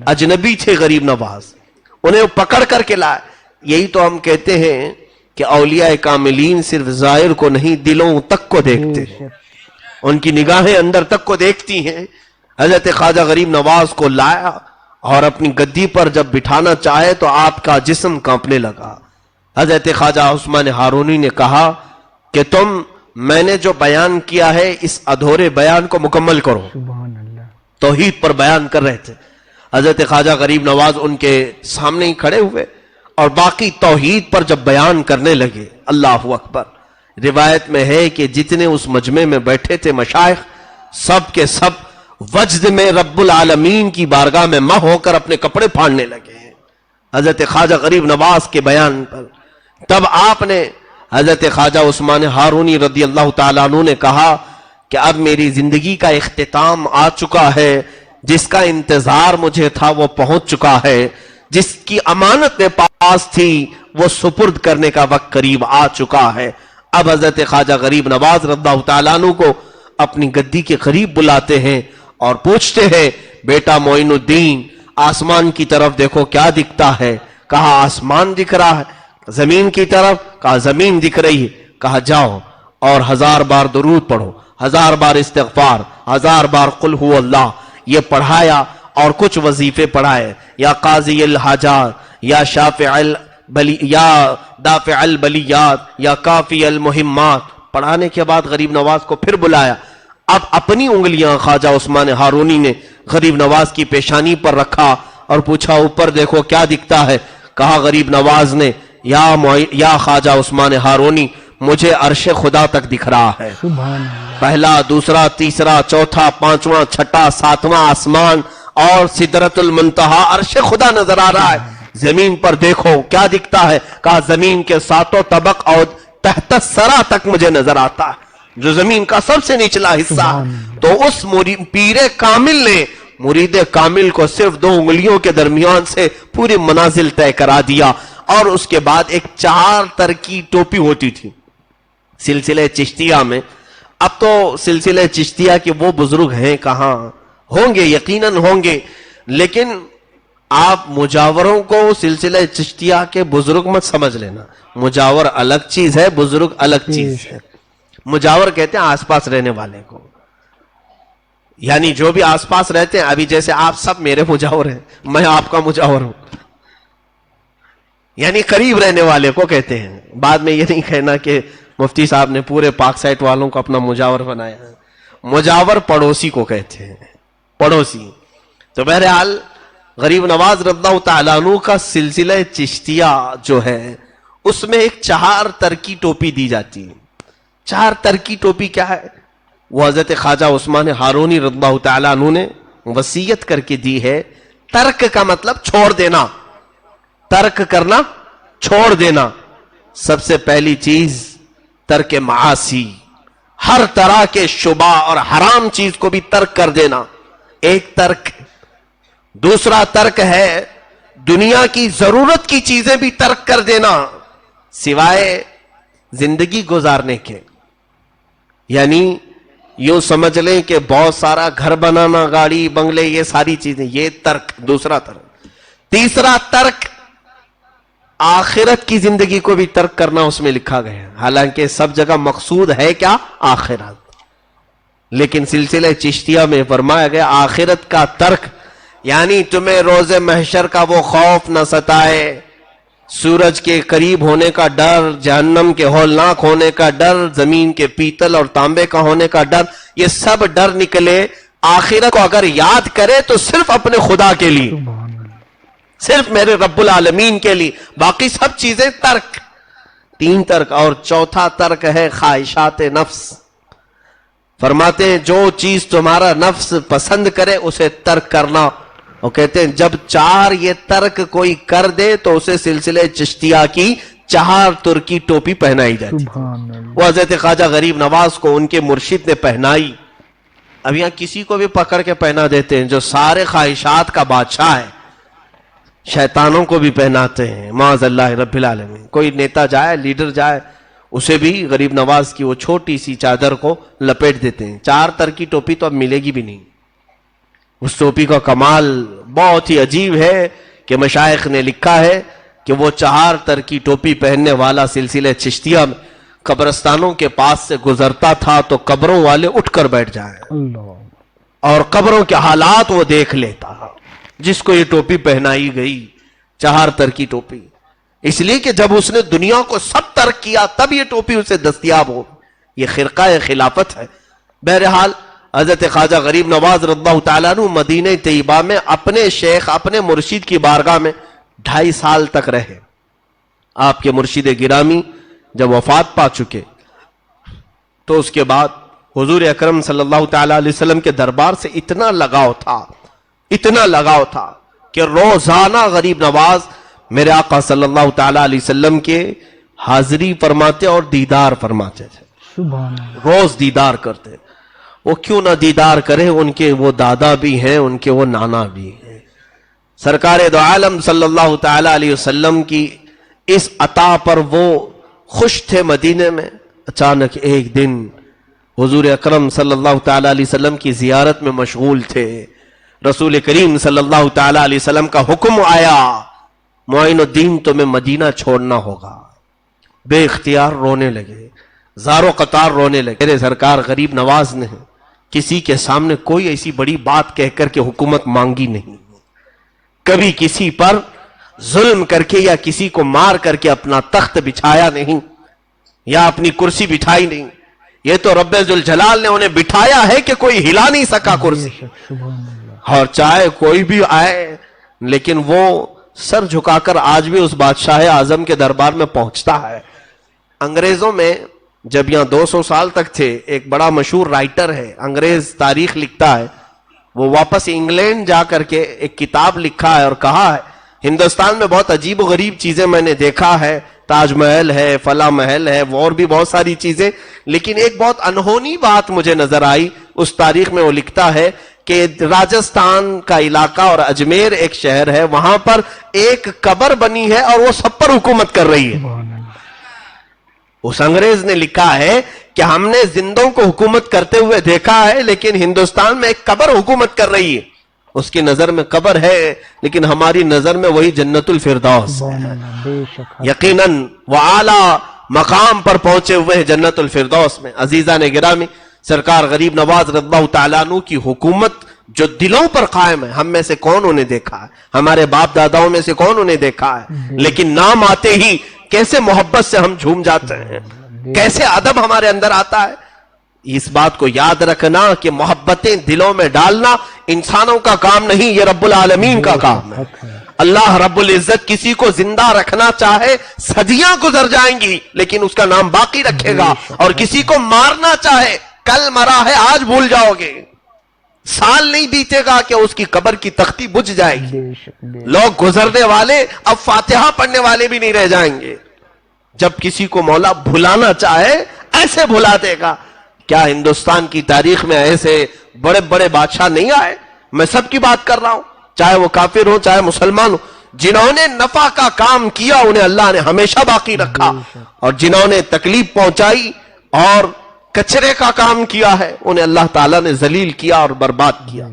اجنبی تھے غریب نواز، انہیں پکڑ کر کے لائے۔ یہی تو ہم کہتے ہیں کہ اولیاء کاملین صرف ظاہر کو نہیں دلوں تک کو دیکھتے ہیں۔ ان کی نگاہیں اندر تک کو دیکھتی ہیں. حضرت خواجہ غریب نواز کو لایا اور اپنی گدی پر جب بٹھانا چاہے تو آپ کا جسم کانپنے لگا. حضرت خواجہ عثمان ہارونی نے کہا کہ تم میں نے جو بیان کیا ہے اس ادھورے بیان کو مکمل کرو. سبحان اللہ. توحید پر بیان کر رہے تھے. حضرت خواجہ غریب نواز ان کے سامنے ہی کھڑے ہوئے اور باقی توحید پر جب بیان کرنے لگے. اللہ اکبر. روایت میں ہے کہ جتنے اس مجمع میں بیٹھے تھے مشائخ سب کے سب وجد میں رب العالمین کی بارگاہ میں مہ ہو کر اپنے کپڑے پھاڑنے لگے ہیں حضرت خواجہ غریب نواز کے بیان پر. تب آپ نے حضرت خواجہ عثمان ہارونی رضی اللہ تعالیٰ عنہ نے کہا کہ اب میری زندگی کا اختتام آ چکا ہے. جس کا انتظار مجھے تھا وہ پہنچ چکا ہے. جس کی امانت میں پاس تھی وہ سپرد کرنے کا وقت قریب آ چکا ہے. اب حضرت خواجہ غریب نواز رضی اللہ تعالیٰ عنہ کو اپنی گدی کے قریب بلاتے ہیں اور پوچھتے ہیں بیٹا معین الدین آسمان کی طرف دیکھو کیا دکھتا ہے. کہا آسمان دکھ رہا ہے. زمین کی طرف کہا زمین دکھ رہی ہے. کہا جاؤ اور 1000 بار درود پڑھو 1000 بار استغفار 1000 بار قل هو اللہ. یہ پڑھایا اور کچھ وظیفے پڑھائے. یا قاضی الحاجات یا شافع یا دافع البلیات یا کافی المہمات. پڑھانے کے بعد غریب نواز کو پھر بلایا. اب اپنی انگلیاں خواجہ عثمان ہارونی نے غریب نواز کی پیشانی پر رکھا اور پوچھا اوپر دیکھو کیا دکھتا ہے. کہا غریب نواز نے یا خواجہ عثمان ہارونی مجھے عرش خدا تک دکھ رہا ہے. پہلا دوسرا تیسرا چوتھا پانچواں چھٹا ساتواں آسمان اور سدرۃ المنتہا عرش خدا نظر آ رہا ہے. زمین پر دیکھو کیا دکھتا ہے. کہا زمین کے 7 طبق اور تحت الثری تک مجھے نظر آتا ہے جو زمین کا سب سے نچلا حصہ. تو اس پیر کامل نے مرید کامل کو صرف 2 انگلیوں کے درمیان سے پوری منازل طے کرا دیا. اور اس کے بعد ایک 4 تر کی ٹوپی ہوتی تھی سلسلہ چشتیہ میں. اب تو سلسلہ چشتیہ کے وہ بزرگ ہیں کہاں ہوں گے, یقیناً ہوں گے, لیکن آپ مجاوروں کو سلسلہ چشتیہ کے بزرگ مت سمجھ لینا. مجاور الگ چیز ہے, بزرگ الگ چیز ہے. مجاور کہتے ہیں آس پاس رہنے والے کو, یعنی جو بھی آس پاس رہتے ہیں. ابھی جیسے آپ سب میرے مجاور ہیں, میں آپ کا مجاور ہوں, یعنی قریب رہنے والے کو کہتے ہیں. بعد میں یہ نہیں کہنا کہ مفتی صاحب نے پورے پاک سائٹ والوں کو اپنا مجاور بنایا ہے. مجاور پڑوسی کو کہتے ہیں, پڑوسی. تو بہرحال غریب نواز رضی اللہ تعالیٰ عنہ کا سلسلہ چشتیہ جو ہے اس میں ایک 4 تر کی ٹوپی دی جاتی ہے. 4 تر کی ٹوپی کیا ہے وہ حضرت خواجہ عثمان ہارونی رضی اللہ تعالیٰ عنہ نے وصیت کر کے دی ہے. ترک کا مطلب چھوڑ دینا, ترک کرنا چھوڑ دینا. سب سے پہلی چیز ترک معاصی, ہر طرح کے شبہ اور حرام چیز کو بھی ترک کر دینا, ایک ترک. دوسرا ترک ہے دنیا کی ضرورت کی چیزیں بھی ترک کر دینا سوائے زندگی گزارنے کے. یعنی یوں سمجھ لیں کہ بہت سارا گھر بنانا, گاڑی بنگلے, یہ ساری چیزیں, یہ ترک, دوسرا ترک. تیسرا ترک آخرت کی زندگی کو بھی ترک کرنا اس میں لکھا گیا ہے. حالانکہ سب جگہ مقصود ہے کیا, آخرت, لیکن سلسلہ چشتیہ میں فرمایا گیا آخرت کا ترک. یعنی تمہیں روز محشر کا وہ خوف نہ ستائے, سورج کے قریب ہونے کا ڈر, جہنم کے ہولناک ہونے کا ڈر, زمین کے پیتل اور تانبے کا ہونے کا ڈر, یہ سب ڈر نکلے. آخرت کو اگر یاد کرے تو صرف اپنے خدا کے لیے, صرف میرے رب العالمین کے لیے, باقی سب چیزیں ترک. 3 ترک. اور چوتھا ترک ہے خواہشات نفس. فرماتے ہیں جو چیز تمہارا نفس پسند کرے اسے ترک کرنا. وہ کہتے ہیں جب 4 یہ ترک کوئی کر دے تو اسے سلسلے چشتیہ کی 4 ترکی ٹوپی پہنائی جاتی. وہ حضرت خواجہ غریب نواز کو ان کے مرشد نے پہنائی. اب یہاں کسی کو بھی پکڑ کے پہنا دیتے ہیں جو سارے خواہشات کا بادشاہ ہے, شیطانوں کو بھی پہناتے ہیں معاذ اللہ رب العالمین. کوئی نیتا جائے, لیڈر جائے, اسے بھی غریب نواز کی وہ چھوٹی سی چادر کو لپیٹ دیتے ہیں. 4 تر کی ٹوپی تو اب ملے گی بھی نہیں. اس ٹوپی کا کمال بہت ہی عجیب ہے کہ مشائخ نے لکھا ہے کہ وہ 4 تر کی ٹوپی پہننے والا سلسلہ چشتیہ میں قبرستانوں کے پاس سے گزرتا تھا تو قبروں والے اٹھ کر بیٹھ جائیں اور قبروں کے حالات وہ دیکھ لیتا. جس کو یہ ٹوپی پہنائی گئی 4 تر کی ٹوپی، اس لیے کہ جب اس نے دنیا کو سب ترک کیا تب یہ ٹوپی اسے دستیاب ہو. یہ خرقہ خلافت ہے. بہرحال حضرت خواجہ غریب نواز رضی اللہ تعالیٰ عنہ مدینہ طیبہ میں اپنے شیخ اپنے مرشد کی بارگاہ میں 2.5 سال تک رہے. آپ کے مرشد گرامی جب وفات پا چکے تو اس کے بعد حضور اکرم صلی اللہ تعالیٰ علیہ وسلم کے دربار سے اتنا لگاؤ تھا کہ روزانہ غریب نواز میرے آقا صلی اللہ تعالیٰ علیہ وسلم کے حاضری فرماتے اور دیدار فرماتے تھے. روز دیدار کرتے. وہ کیوں نہ دیدار کرے، ان کے وہ دادا بھی ہیں، ان کے وہ نانا بھی ہیں. سرکار دو عالم صلی اللہ تعالیٰ علیہ وسلم کی اس عطا پر وہ خوش تھے. مدینے میں اچانک ایک دن حضور اکرم صلی اللہ تعالیٰ علیہ وسلم کی زیارت میں مشغول تھے. رسول کریم صلی اللہ تعالیٰ علیہ وسلم کا حکم آیا، معین الدین تمہیں مدینہ چھوڑنا ہوگا. بے اختیار رونے لگے، زارو قطار رونے لگے. میرے سرکار غریب نواز نے کسی کے سامنے کوئی ایسی بڑی بات کہہ کر کے حکومت مانگی نہیں، کبھی کسی پر ظلم کر کے یا کسی کو مار کر کے اپنا تخت بچھایا نہیں یا اپنی کرسی بٹھائی نہیں. یہ تو رب ذوالجلال نے انہیں بٹھایا ہے کہ کوئی ہلا نہیں سکا کرسی. اور چاہے کوئی بھی آئے لیکن وہ سر جھکا کر آج بھی اس بادشاہ اعظم کے دربار میں پہنچتا ہے. انگریزوں میں جب یہاں 200 سال تک تھے، ایک بڑا مشہور رائٹر ہے، انگریز تاریخ لکھتا ہے، وہ واپس انگلینڈ جا کر کے ایک کتاب لکھا ہے اور کہا ہے ہندوستان میں بہت عجیب و غریب چیزیں میں نے دیکھا ہے، تاج محل ہے، فلاں محل ہے، اور بھی بہت ساری چیزیں، لیکن ایک بہت انہونی بات مجھے نظر آئی. اس تاریخ میں وہ لکھتا ہے کہ راجستھان کا علاقہ اور اجمیر ایک شہر ہے، وہاں پر ایک قبر بنی ہے اور وہ سب پر حکومت کر رہی ہے. اس انگریز نے لکھا ہے کہ ہم نے زندوں کو حکومت کرتے ہوئے دیکھا ہے لیکن ہندوستان میں ایک قبر حکومت کر رہی ہے. اس کی نظر میں قبر ہے لیکن ہماری نظر میں وہی جنت الفردوس ہے. یقیناً وہ اعلیٰ مقام پر پہنچے ہوئے ہیں جنت الفردوس میں. عزیزان گرامی، سرکار غریب نواز رضی اللہ تعالیٰ عنہ کی حکومت جو دلوں پر قائم ہے، ہم میں سے کون انہیں دیکھا ہے؟ ہمارے باپ داداؤں میں سے کون انہیں دیکھا ہے؟ لیکن نام آتے ہی کیسے محبت سے ہم جھوم جاتے ہیں، کیسے ادب ہمارے اندر آتا ہے. اس بات کو یاد رکھنا کہ محبتیں دلوں میں ڈالنا انسانوں کا کام نہیں، یہ رب العالمین کا کام ہے. اللہ رب العزت کسی کو زندہ رکھنا چاہے صدیاں گزر جائیں گی لیکن اس کا نام باقی رکھے گا، اور کسی کو مارنا چاہے کل مرا ہے آج بھول جاؤ گے، سال نہیں بیتے گا کہ اس کی قبر کی تختی بجھ جائے گی. لوگ گزرنے والے اب فاتحہ پڑھنے والے بھی نہیں رہ جائیں گے. جب کسی کو مولا بھلانا چاہے ایسے بھلا دے گا. کیا ہندوستان کی تاریخ میں ایسے بڑے بڑے بادشاہ نہیں آئے؟ میں سب کی بات کر رہا ہوں، چاہے وہ کافر ہو چاہے مسلمان ہو. جنہوں نے نفع کا کام کیا انہیں اللہ نے ہمیشہ باقی رکھا، اور جنہوں نے تکلیف پہنچائی اور کچرے کا کام کیا ہے انہیں اللہ تعالیٰ نے ذلیل کیا اور برباد کیا.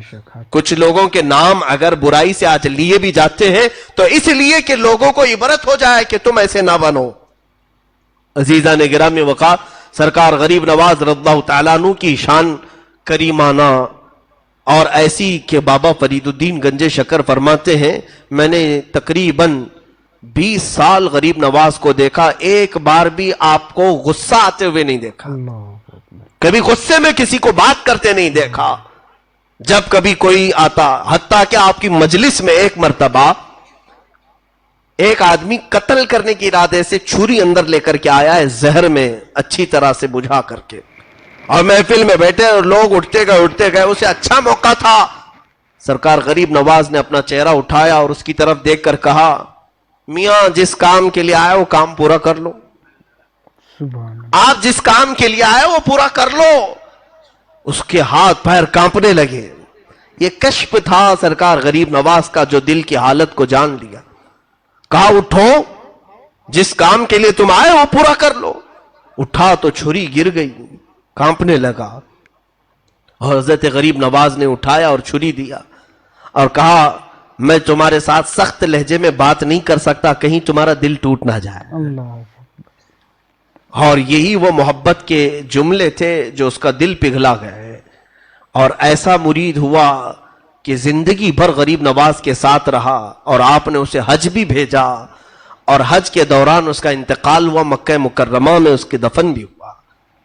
کچھ لوگوں کے نام اگر برائی سے آج لیے بھی جاتے ہیں تو اس لیے کہ لوگوں کو عبرت ہو جائے کہ تم ایسے نہ بنو. عزیزان گرامی وقار، سرکار غریب نواز رضی اللہ تعالیٰ عنہ کی شان کریمانہ اور ایسی کہ بابا فرید الدین گنج شکر فرماتے ہیں میں نے تقریباً 20 سال غریب نواز کو دیکھا، ایک بار بھی آپ کو غصہ آتے ہوئے نہیں دیکھا، کبھی غصے میں کسی کو بات کرتے نہیں دیکھا. جب کبھی کوئی آتا، حتیٰ کہ آپ کی مجلس میں ایک مرتبہ ایک آدمی قتل کرنے کے ارادے سے چھری اندر لے کر کے آیا ہے، زہر میں اچھی طرح سے بجھا کر کے، اور محفل میں بیٹھے اور لوگ اٹھتے گئے. اسے اچھا موقع تھا. سرکار غریب نواز نے اپنا چہرہ اٹھایا اور اس کی طرف دیکھ کر کہا میاں جس کام کے لیے آئے وہ کام پورا کر لو، آپ جس کام کے لیے آئے وہ پورا کر لو. اس کے ہاتھ پیر کانپنے لگے. یہ کشف تھا سرکار غریب نواز کا جو دل کی حالت کو جان لیا. کہا اٹھو، جس کام کے لیے تم آئے وہ پورا کر لو. اٹھا تو چھری گر گئی، کانپنے لگا، اور حضرت غریب نواز نے اٹھایا اور چھری دیا اور کہا میں تمہارے ساتھ سخت لہجے میں بات نہیں کر سکتا، کہیں تمہارا دل ٹوٹ نہ جائے. اور یہی وہ محبت کے جملے تھے جو اس کا دل پگھلا گئے، اور ایسا مرید ہوا کہ زندگی بھر غریب نواز کے ساتھ رہا، اور آپ نے اسے حج بھی بھیجا، اور حج کے دوران اس کا انتقال ہوا، مکہ مکرمہ میں اس کے دفن بھی ہوا،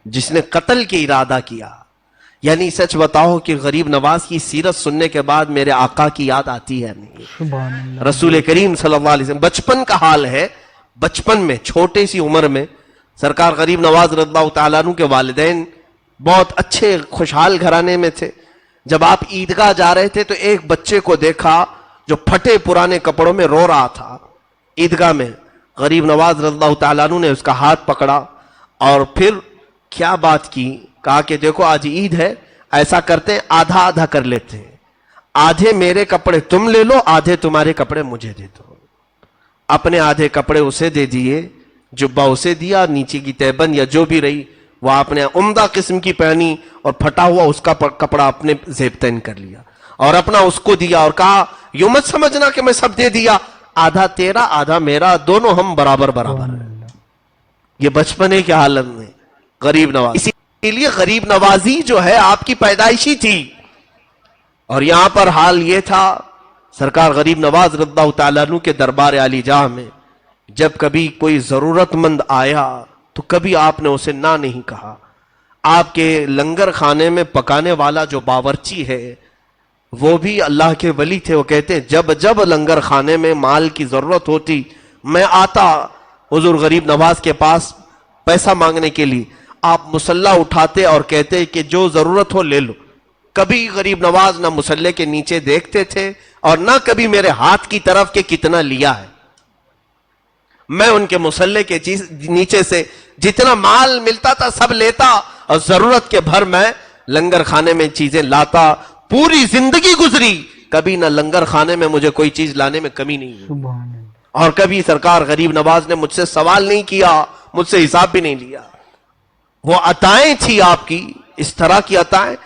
جس نے قتل کے ارادہ کیا۔ یعنی سچ بتاؤ کہ غریب نواز کی سیرت سننے کے بعد میرے آقا کی یاد آتی ہے نہیں؟ سبحان اللہ۔ رسول کریم صلی اللہ علیہ وسلم بچپن کا حال ہے، بچپن میں چھوٹے سی عمر میں سرکار غریب نواز رضی اللہ تعالیٰ عنہ کے والدین بہت اچھے خوشحال گھرانے میں تھے۔ جب آپ عیدگاہ جا رہے تھے تو ایک بچے کو دیکھا جو پھٹے پرانے کپڑوں میں رو رہا تھا عیدگاہ میں۔ غریب نواز رضی اللہ تعالیٰ عنہ نے اس کا ہاتھ پکڑا اور پھر کیا بات کی، کہا کہ دیکھو آج عید ہے، ایسا کرتے ہیں آدھا آدھا کر لیتے ہیں، آدھے میرے کپڑے تم لے لو، آدھے تمہارے کپڑے مجھے دے دو۔ اپنے آدھے کپڑے اسے دے دیے، جبہ اسے دیا، نیچے کی تہبند یا جو بھی رہی وہ آپ نے عمدہ قسم کی پہنی، اور پھٹا ہوا اس کا کپڑا اپنے زیب تن کر لیا اور اپنا اس کو دیا، اور کہا یوں مت سمجھنا کہ میں سب دے دیا، آدھا تیرا آدھا میرا، دونوں ہم برابر برابر ہیں۔ یہ بچپنے کے حالت میں غریب نواز، اسی لیے غریب نوازی جو ہے آپ کی پیدائشی تھی۔ اور یہاں پر حال یہ تھا، سرکار غریب نواز رضی اللہ تعالیٰ عنہ کے دربار عالی جاہ میں جب کبھی کوئی ضرورت مند آیا تو کبھی آپ نے اسے نہ نہیں کہا۔ آپ کے لنگر خانے میں پکانے والا جو باورچی ہے وہ بھی اللہ کے ولی تھے، وہ کہتے ہیں جب جب لنگر خانے میں مال کی ضرورت ہوتی میں آتا حضور غریب نواز کے پاس پیسہ مانگنے کے لیے، آپ مصلح اٹھاتے اور کہتے کہ جو ضرورت ہو لے لو۔ کبھی غریب نواز نہ مصلح کے نیچے دیکھتے تھے اور نہ کبھی میرے ہاتھ کی طرف کہ کتنا لیا ہے۔ میں ان کے مصلح کے نیچے سے جتنا مال ملتا تھا سب لیتا، اور ضرورت کے بھر میں لنگر خانے میں چیزیں لاتا۔ پوری زندگی گزری، کبھی نہ لنگر خانے میں مجھے کوئی چیز لانے میں کمی نہیں ہوئی، سبحان اللہ۔ اور کبھی سرکار غریب نواز نے مجھ سے سوال نہیں کیا، مجھ سے حساب بھی نہیں لیا۔ وہ عطائیں تھی آپ کی، اس طرح کی عطائیں،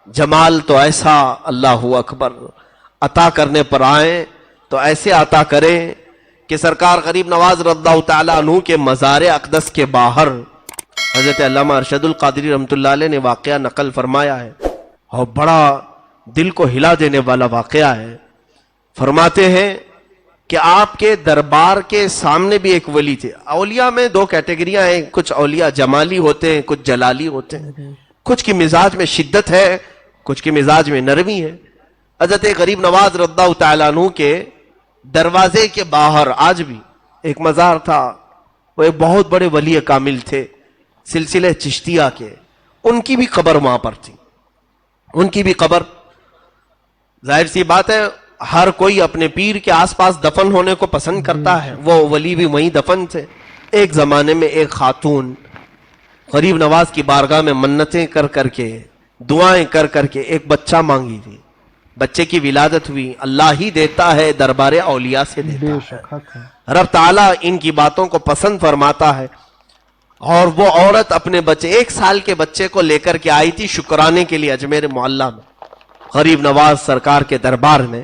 جمال تو ایسا، اللہ اکبر، عطا کرنے پر آئیں تو ایسے عطا کریں کہ سرکار غریب نواز رضی اللہ تعالیٰ عنہ کے مزار اقدس کے باہر حضرت علامہ ارشد القادری رحمۃ اللہ علیہ نے واقعہ نقل فرمایا ہے، اور بڑا دل کو ہلا دینے والا واقعہ ہے۔ فرماتے ہیں کہ آپ کے دربار کے سامنے بھی ایک ولی تھے۔ اولیاء میں دو کیٹیگریاں ہیں، کچھ اولیاء جمالی ہوتے ہیں، کچھ جلالی ہوتے ہیں، کچھ کی مزاج میں شدت ہے، کچھ کی مزاج میں نرمی ہے۔ حضرت غریب نواز رضی اللہ تعالیٰ عنہ کے دروازے کے باہر آج بھی ایک مزار تھا، وہ ایک بہت بڑے ولی کامل تھے سلسلہ چشتیہ کے، ان کی بھی قبر وہاں پر تھی، ان کی بھی قبر۔ ظاہر سی بات ہے ہر کوئی اپنے پیر کے آس پاس دفن ہونے کو پسند کرتا ہے، وہ ولی بھی وہیں دفن تھے۔ ایک زمانے میں ایک خاتون غریب نواز کی بارگاہ میں منتیں کر کر کے، دعائیں کر کر کے ایک بچہ مانگی تھی، بچے کی ولادت ہوئی۔ اللہ ہی دیتا ہے، دربار اولیاء سے دیتا بے ہے، شک حق ہے۔ رب تعالیٰ ان کی باتوں کو پسند فرماتا ہے۔ اور وہ عورت اپنے بچے، 1 سال کے بچے کو لے کر کے آئی تھی شکرانے کے لیے اجمیر معلیٰ میں، غریب نواز سرکار کے دربار میں،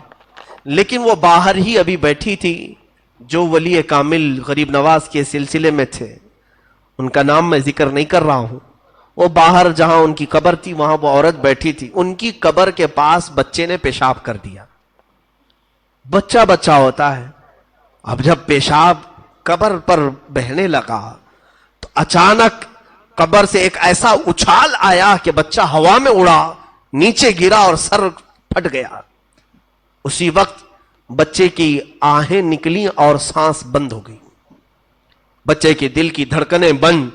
لیکن وہ باہر ہی ابھی بیٹھی تھی۔ جو ولی کامل غریب نواز کے سلسلے میں تھے، ان کا نام میں ذکر نہیں کر رہا ہوں، وہ باہر جہاں ان کی قبر تھی وہاں وہ عورت بیٹھی تھی، ان کی قبر کے پاس بچے نے پیشاب کر دیا۔ بچہ بچہ ہوتا ہے، اب جب پیشاب قبر پر بہنے لگا تو اچانک قبر سے ایک ایسا اچھال آیا کہ بچہ ہوا میں اڑا، نیچے گرا اور سر پھٹ گیا۔ اسی وقت بچے کی آہیں نکلی اور سانس بند ہو گئی، بچے کے دل کی دھڑکنیں بند۔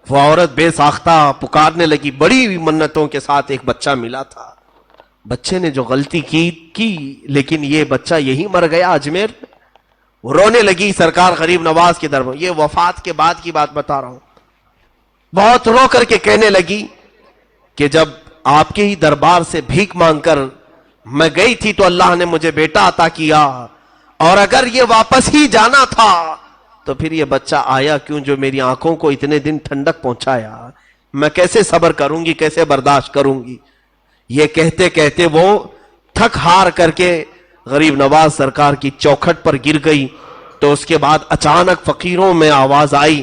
وہ عورت بے ساختہ پکارنے لگی، بڑی منتوں کے ساتھ ایک بچہ ملا تھا، بچے نے جو غلطی کی لیکن یہ بچہ یہی مر گیا اجمیر۔ وہ رونے لگی سرکار غریب نواز کے دربار، یہ وفات کے بعد کی بات بتا رہا ہوں، بہت رو کر کے کہنے لگی کہ جب آپ کے ہی دربار سے بھیک مانگ کر میں گئی تھی تو اللہ نے مجھے بیٹا عطا کیا، اور اگر یہ واپس ہی جانا تھا تو پھر یہ بچہ آیا کیوں جو میری آنکھوں کو اتنے دن ٹھنڈک پہنچایا، میں کیسے صبر کروں گی، کیسے برداشت کروں گی۔ یہ کہتے کہتے وہ تھک ہار کر کے غریب نواز سرکار کی چوکھٹ پر گر گئی۔ تو اس کے بعد اچانک فقیروں میں آواز آئی،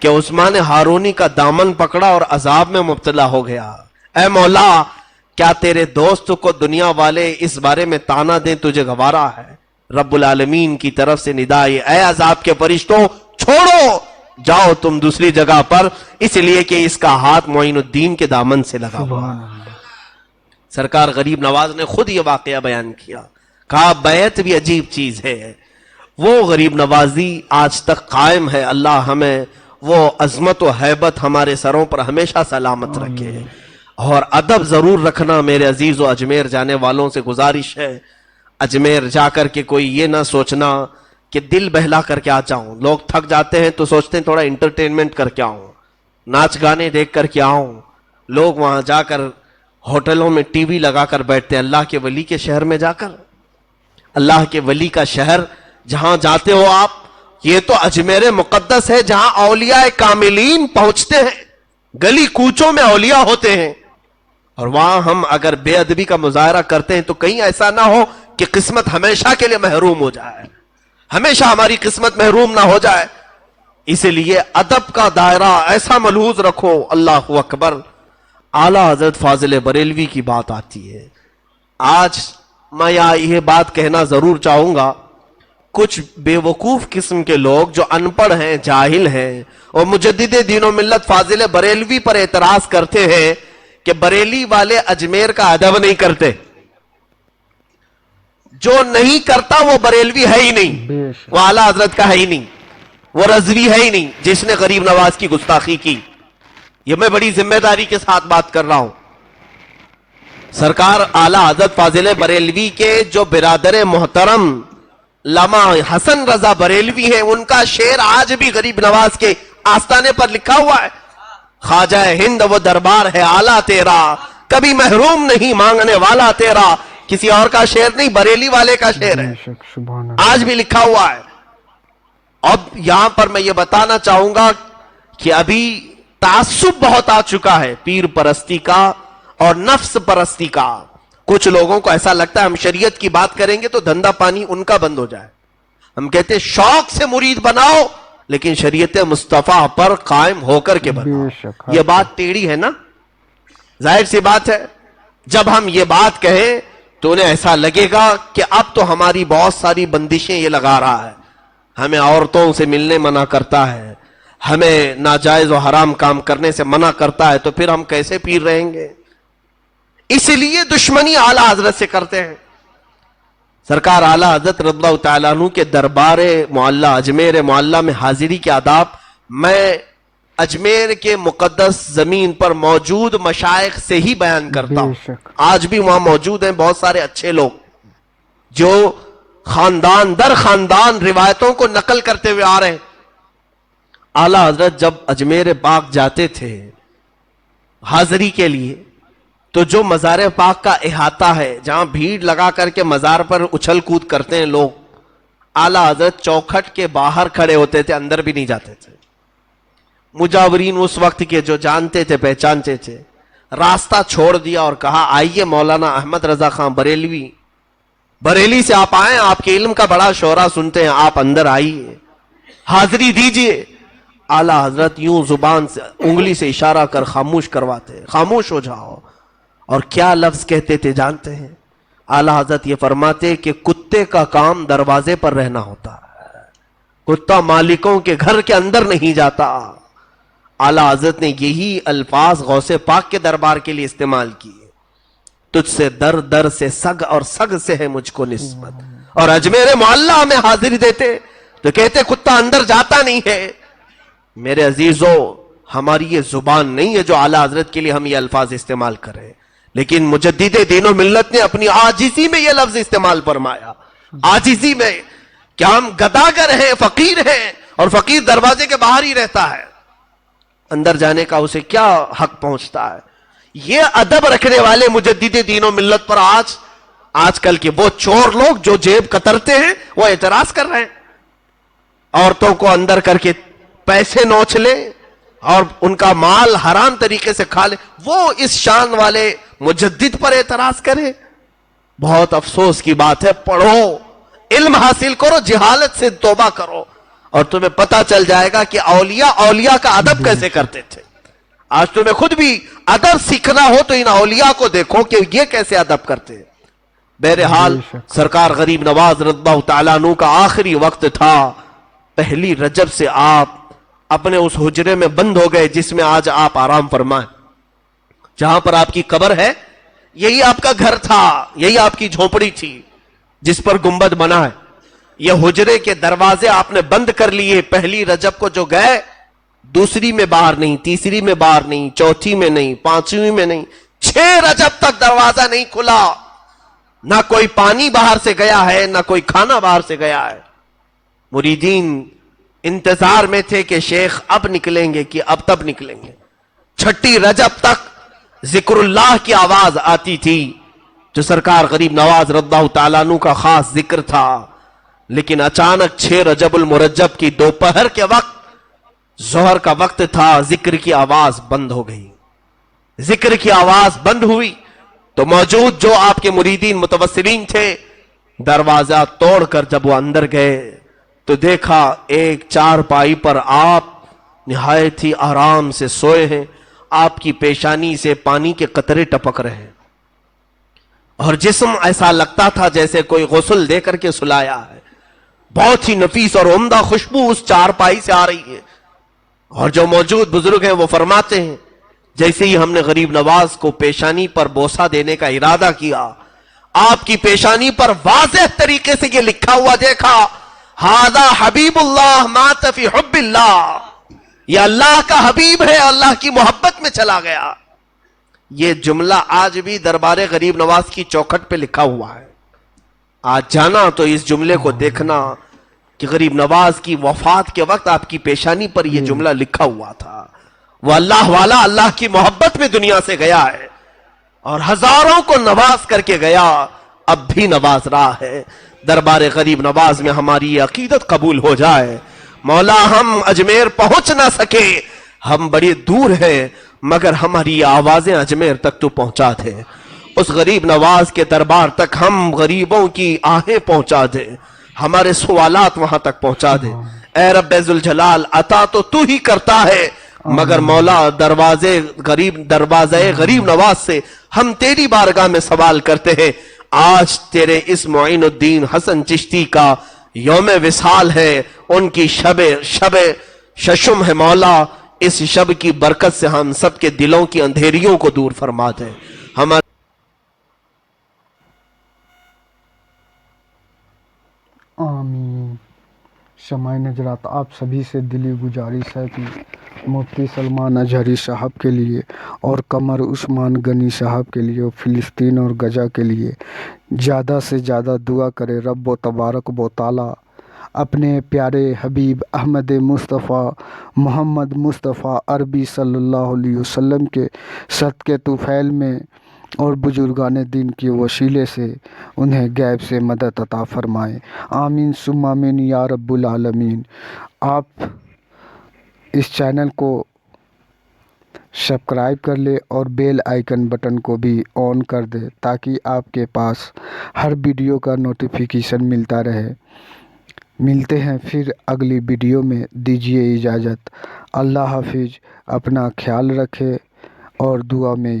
کہ عثمان ہارونی کا دامن پکڑا اور عذاب میں مبتلا ہو گیا. اے مولا کیا تیرے دوست کو دنیا والے اس بارے میں تانا دیں تجھے گوارا ہے؟ رب العالمین کی طرف سے ندا ہے، اے عذاب کے فرشتوں چھوڑو، جاؤ تم دوسری جگہ پر، اس لیے کہ اس کا ہاتھ معین الدین کے دامن سے لگا ہوا. سرکار غریب نواز نے خود یہ واقعہ بیان کیا، کہا بیعت بھی عجیب چیز ہے. وہ غریب نوازی آج تک قائم ہے. اللہ ہمیں وہ عظمت و ہیبت ہمارے سروں پر ہمیشہ سلامت رکھے. اور ادب ضرور رکھنا میرے عزیز و اجمیر جانے والوں سے گزارش ہے. اجمیر جا کر کے کوئی یہ نہ سوچنا کہ دل بہلا کر کے آ جاؤں. لوگ تھک جاتے ہیں تو سوچتے ہیں تھوڑا انٹرٹینمنٹ کر کے آؤں، ناچ گانے دیکھ کر کے آؤں. لوگ وہاں جا کر ہوٹلوں میں ٹی وی لگا کر بیٹھتے ہیں. اللہ کے ولی کے شہر میں جا کر، اللہ کے ولی کا شہر جہاں جاتے ہو آپ، یہ تو اجمیر مقدس ہے جہاں اولیاء کاملین پہنچتے ہیں. گلی کوچوں میں اولیاء ہوتے ہیں، اور وہاں ہم اگر بے ادبی کا مظاہرہ کرتے ہیں تو کہیں ایسا نہ ہو کہ قسمت ہمیشہ کے لیے محروم ہو جائے، ہمیشہ ہماری قسمت محروم نہ ہو جائے. اسی لیے ادب کا دائرہ ایسا ملحوظ رکھو. اللہ اکبر. اعلیٰ حضرت فاضل بریلوی کی بات آتی ہے. آج میں یہ بات کہنا ضرور چاہوں گا، کچھ بے وقوف قسم کے لوگ جو ان پڑھ ہیں، جاہل ہیں، اور مجدد دین و ملت فاضل بریلوی پر اعتراض کرتے ہیں کہ بریلی والے اجمیر کا ادب نہیں کرتے. جو نہیں کرتا وہ بریلوی ہے ہی نہیں، وہ اعلیٰ حضرت کا ہے ہی نہیں، وہ رضوی ہے ہی نہیں جس نے غریب نواز کی گستاخی کی. یہ میں بڑی ذمہ داری کے ساتھ بات کر رہا ہوں. سرکار اعلیٰ حضرت فاضل بریلوی کے جو برادر محترم علامہ حسن رضا بریلوی ہیں، ان کا شعر آج بھی غریب نواز کے آستانے پر لکھا ہوا ہے. خواجہ ہند وہ دربار ہے اعلیٰ تیرا، کبھی محروم نہیں مانگنے والا تیرا. کسی اور کا شعر نہیں، بریلی والے کا شعر ہے، آج بھی لکھا ہوا ہے. اب یہاں پر میں یہ بتانا چاہوں گا کہ ابھی تعصب بہت آ چکا ہے، پیر پرستی کا اور نفس پرستی کا. کچھ لوگوں کو ایسا لگتا ہے ہم شریعت کی بات کریں گے تو دھندا پانی ان کا بند ہو جائے. ہم کہتے ہیں شوق سے مرید بناؤ، لیکن شریعت مصطفیٰ پر قائم ہو کر کے بناؤ. یہ بات ٹیڑھی ہے نا، ظاہر سی بات ہے. جب ہم یہ بات کہیں تو انہیں ایسا لگے گا کہ اب تو ہماری بہت ساری بندشیں یہ لگا رہا ہے، ہمیں عورتوں سے ملنے منع کرتا ہے، ہمیں ناجائز و حرام کام کرنے سے منع کرتا ہے، تو پھر ہم کیسے پیر رہیں گے؟ اسی لیے دشمنی اعلیٰ حضرت سے کرتے ہیں. سرکار اعلیٰ حضرت رضی اللہ تعالیٰ عنہ کے دربار معلیٰ اجمیر معلیٰ میں حاضری کے آداب میں اجمیر کے مقدس زمین پر موجود مشائخ سے ہی بیان کرتا ہوں. آج بھی وہاں موجود ہیں بہت سارے اچھے لوگ جو خاندان در خاندان روایتوں کو نقل کرتے ہوئے آ رہے ہیں. اعلیٰ حضرت جب اجمیر پاک جاتے تھے حاضری کے لیے تو جو مزار پاک کا احاطہ ہے جہاں بھیڑ لگا کر کے مزار پر اچھل کود کرتے ہیں لوگ، اعلیٰ حضرت چوکھٹ کے باہر کھڑے ہوتے تھے، اندر بھی نہیں جاتے تھے. مجاورین اس وقت کے جو جانتے تھے پہچانتے تھے، راستہ چھوڑ دیا اور کہا آئیے مولانا احمد رضا خان بریلوی، بریلی سے آپ آئیں، آپ کے علم کا بڑا شعرا سنتے ہیں، آپ اندر آئیے، حاضری دیجئے. اعلیٰ حضرت یوں زبان سے انگلی سے اشارہ کر خاموش کرواتے، خاموش ہو جاؤ. اور کیا لفظ کہتے تھے جانتے ہیں؟ اعلیٰ حضرت یہ فرماتے کہ کتے کا کام دروازے پر رہنا ہوتا ہے، کتا مالکوں کے گھر کے اندر نہیں جاتا. اعلیٰ حضرت نے یہی الفاظ غوث پاک کے دربار کے لیے استعمال کیے، تجھ سے در در سے سگ اور سگ سے ہے مجھ کو نسبت. اور اجمیر معلیٰ میں حاضری دیتے تو کہتے کتا اندر جاتا نہیں ہے. میرے عزیزو، ہماری یہ زبان نہیں ہے جو اعلیٰ حضرت کے لیے ہم یہ الفاظ استعمال کریں، لیکن مجدد دین و ملت نے اپنی عاجزی میں یہ لفظ استعمال فرمایا. عاجزی میں کیا ہم گداگر ہیں، فقیر ہیں، اور فقیر دروازے کے باہر ہی رہتا ہے، اندر جانے کا اسے کیا حق پہنچتا ہے؟ یہ ادب رکھنے والے مجدد دین و ملت پر آج کل کے وہ چور لوگ جو جیب کترتے ہیں وہ اعتراض کر رہے ہیں. عورتوں کو اندر کر کے پیسے نوچ لیں اور ان کا مال حرام طریقے سے کھا لیں، وہ اس شان والے مجدد پر اعتراض کریں. بہت افسوس کی بات ہے. پڑھو، علم حاصل کرو، جہالت سے توبہ کرو. اور تمہیں پتا چل جائے گا کہ اولیاء کا ادب کیسے کرتے تھے. آج تمہیں خود بھی ادب سیکھنا ہو تو ان اولیاء کو دیکھو کہ یہ کیسے ادب کرتے ہیں. بہرحال سرکار غریب نواز رضی اللہ تعالیٰ عنہ کا آخری وقت تھا. پہلی رجب سے آپ اپنے اس حجرے میں بند ہو گئے جس میں آج آپ آرام فرمائیں. جہاں پر آپ کی قبر ہے یہی آپ کا گھر تھا, یہی آپ کی جھونپڑی تھی جس پر گنبد بنا ہے. یہ حجرے کے دروازے آپ نے بند کر لیے. پہلی رجب کو جو گئے دوسری میں باہر نہیں, تیسری میں باہر نہیں, چوتھی میں نہیں, پانچویں میں نہیں, 6 رجب تک دروازہ نہیں کھلا. نہ کوئی پانی باہر سے گیا ہے, نہ کوئی کھانا باہر سے گیا ہے. مریدین انتظار میں تھے کہ شیخ اب نکلیں گے کہ اب تب نکلیں گے. 6 رجب تک ذکر اللہ کی آواز آتی تھی جو سرکار غریب نواز رضی اللہ تعالیٰ عنہ کا خاص ذکر تھا. لیکن اچانک 6 رجب المرجب کی دوپہر کے وقت, ظہر کا وقت تھا, ذکر کی آواز بند ہو گئی. ذکر کی آواز بند ہوئی تو موجود جو آپ کے مریدین متوسلین تھے دروازہ توڑ کر جب وہ اندر گئے تو دیکھا ایک چارپائی پر آپ نہایت ہی آرام سے سوئے ہیں. آپ کی پیشانی سے پانی کے قطرے ٹپک رہے ہیں اور جسم ایسا لگتا تھا جیسے کوئی غسل دے کر کے سلایا ہے. بہت ہی نفیس اور عمدہ خوشبو اس چارپائی سے آ رہی ہے. اور جو موجود بزرگ ہیں وہ فرماتے ہیں جیسے ہی ہم نے غریب نواز کو پیشانی پر بوسہ دینے کا ارادہ کیا, آپ کی پیشانی پر واضح طریقے سے یہ لکھا ہوا دیکھا, ھذا حبیب اللہ مات فی حب اللہ. یہ اللہ کا حبیب ہے, اللہ کی محبت میں چلا گیا. یہ جملہ آج بھی دربار غریب نواز کی چوکھٹ پہ لکھا ہوا ہے. آج جانا تو اس جملے کو دیکھنا کہ غریب نواز کی وفات کے وقت آپ کی پیشانی پر یہ جملہ لکھا ہوا تھا. وہ اللہ والا اللہ کی محبت میں دنیا سے گیا ہے اور ہزاروں کو نواز کر کے گیا, اب بھی نواز رہا ہے. دربار غریب نواز میں ہماری یہ عقیدت قبول ہو جائے. مولا ہم اجمیر پہنچ نہ سکے, ہم بڑے دور ہیں, مگر ہماری آوازیں اجمیر تک تو پہنچا دے. اس غریب نواز کے دربار تک ہم غریبوں کی آہیں پہنچا دے, ہمارے سوالات وہاں تک پہنچا دے. اے رب ذوالجلال عطا تو ہی کرتا ہے, مگر مولا دروازے غریب نواز سے ہم تیری بارگاہ میں سوال کرتے ہیں. آج تیرے اس معین الدین حسن چشتی کا یوم وصال ہے, ان کی شب ششم ہے مولا. اس شب کی برکت سے ہم سب کے دلوں کی اندھیریوں کو دور فرما دے. ہمارے آمین. سماعین حضرات, آپ سبھی سے دلی گزارش ہے کہ مفتی سلمان اجہری صاحب کے لیے اور قمر عثمان غنی صاحب کے لیے اور فلسطین اور غزہ کے لیے زیادہ سے زیادہ دعا کرے. رب و تبارک و تعالی اپنے پیارے حبیب احمد مصطفیٰ محمد مصطفیٰ عربی صلی اللہ علیہ وسلم کے صدقے طفیل میں اور بزرگان دین کے وسیلے سے انہیں غیب سے مدد عطا فرمائے. آمین ثم آمین یا رب العالمین. آپ اس چینل کو سبسکرائب کر لے اور بیل آئیکن بٹن کو بھی آن کر دے تاکہ آپ کے پاس ہر ویڈیو کا نوٹیفیکیشن ملتا رہے. ملتے ہیں پھر اگلی ویڈیو میں, دیجیے اجازت. اللہ حافظ. اپنا خیال رکھے اور دعا میں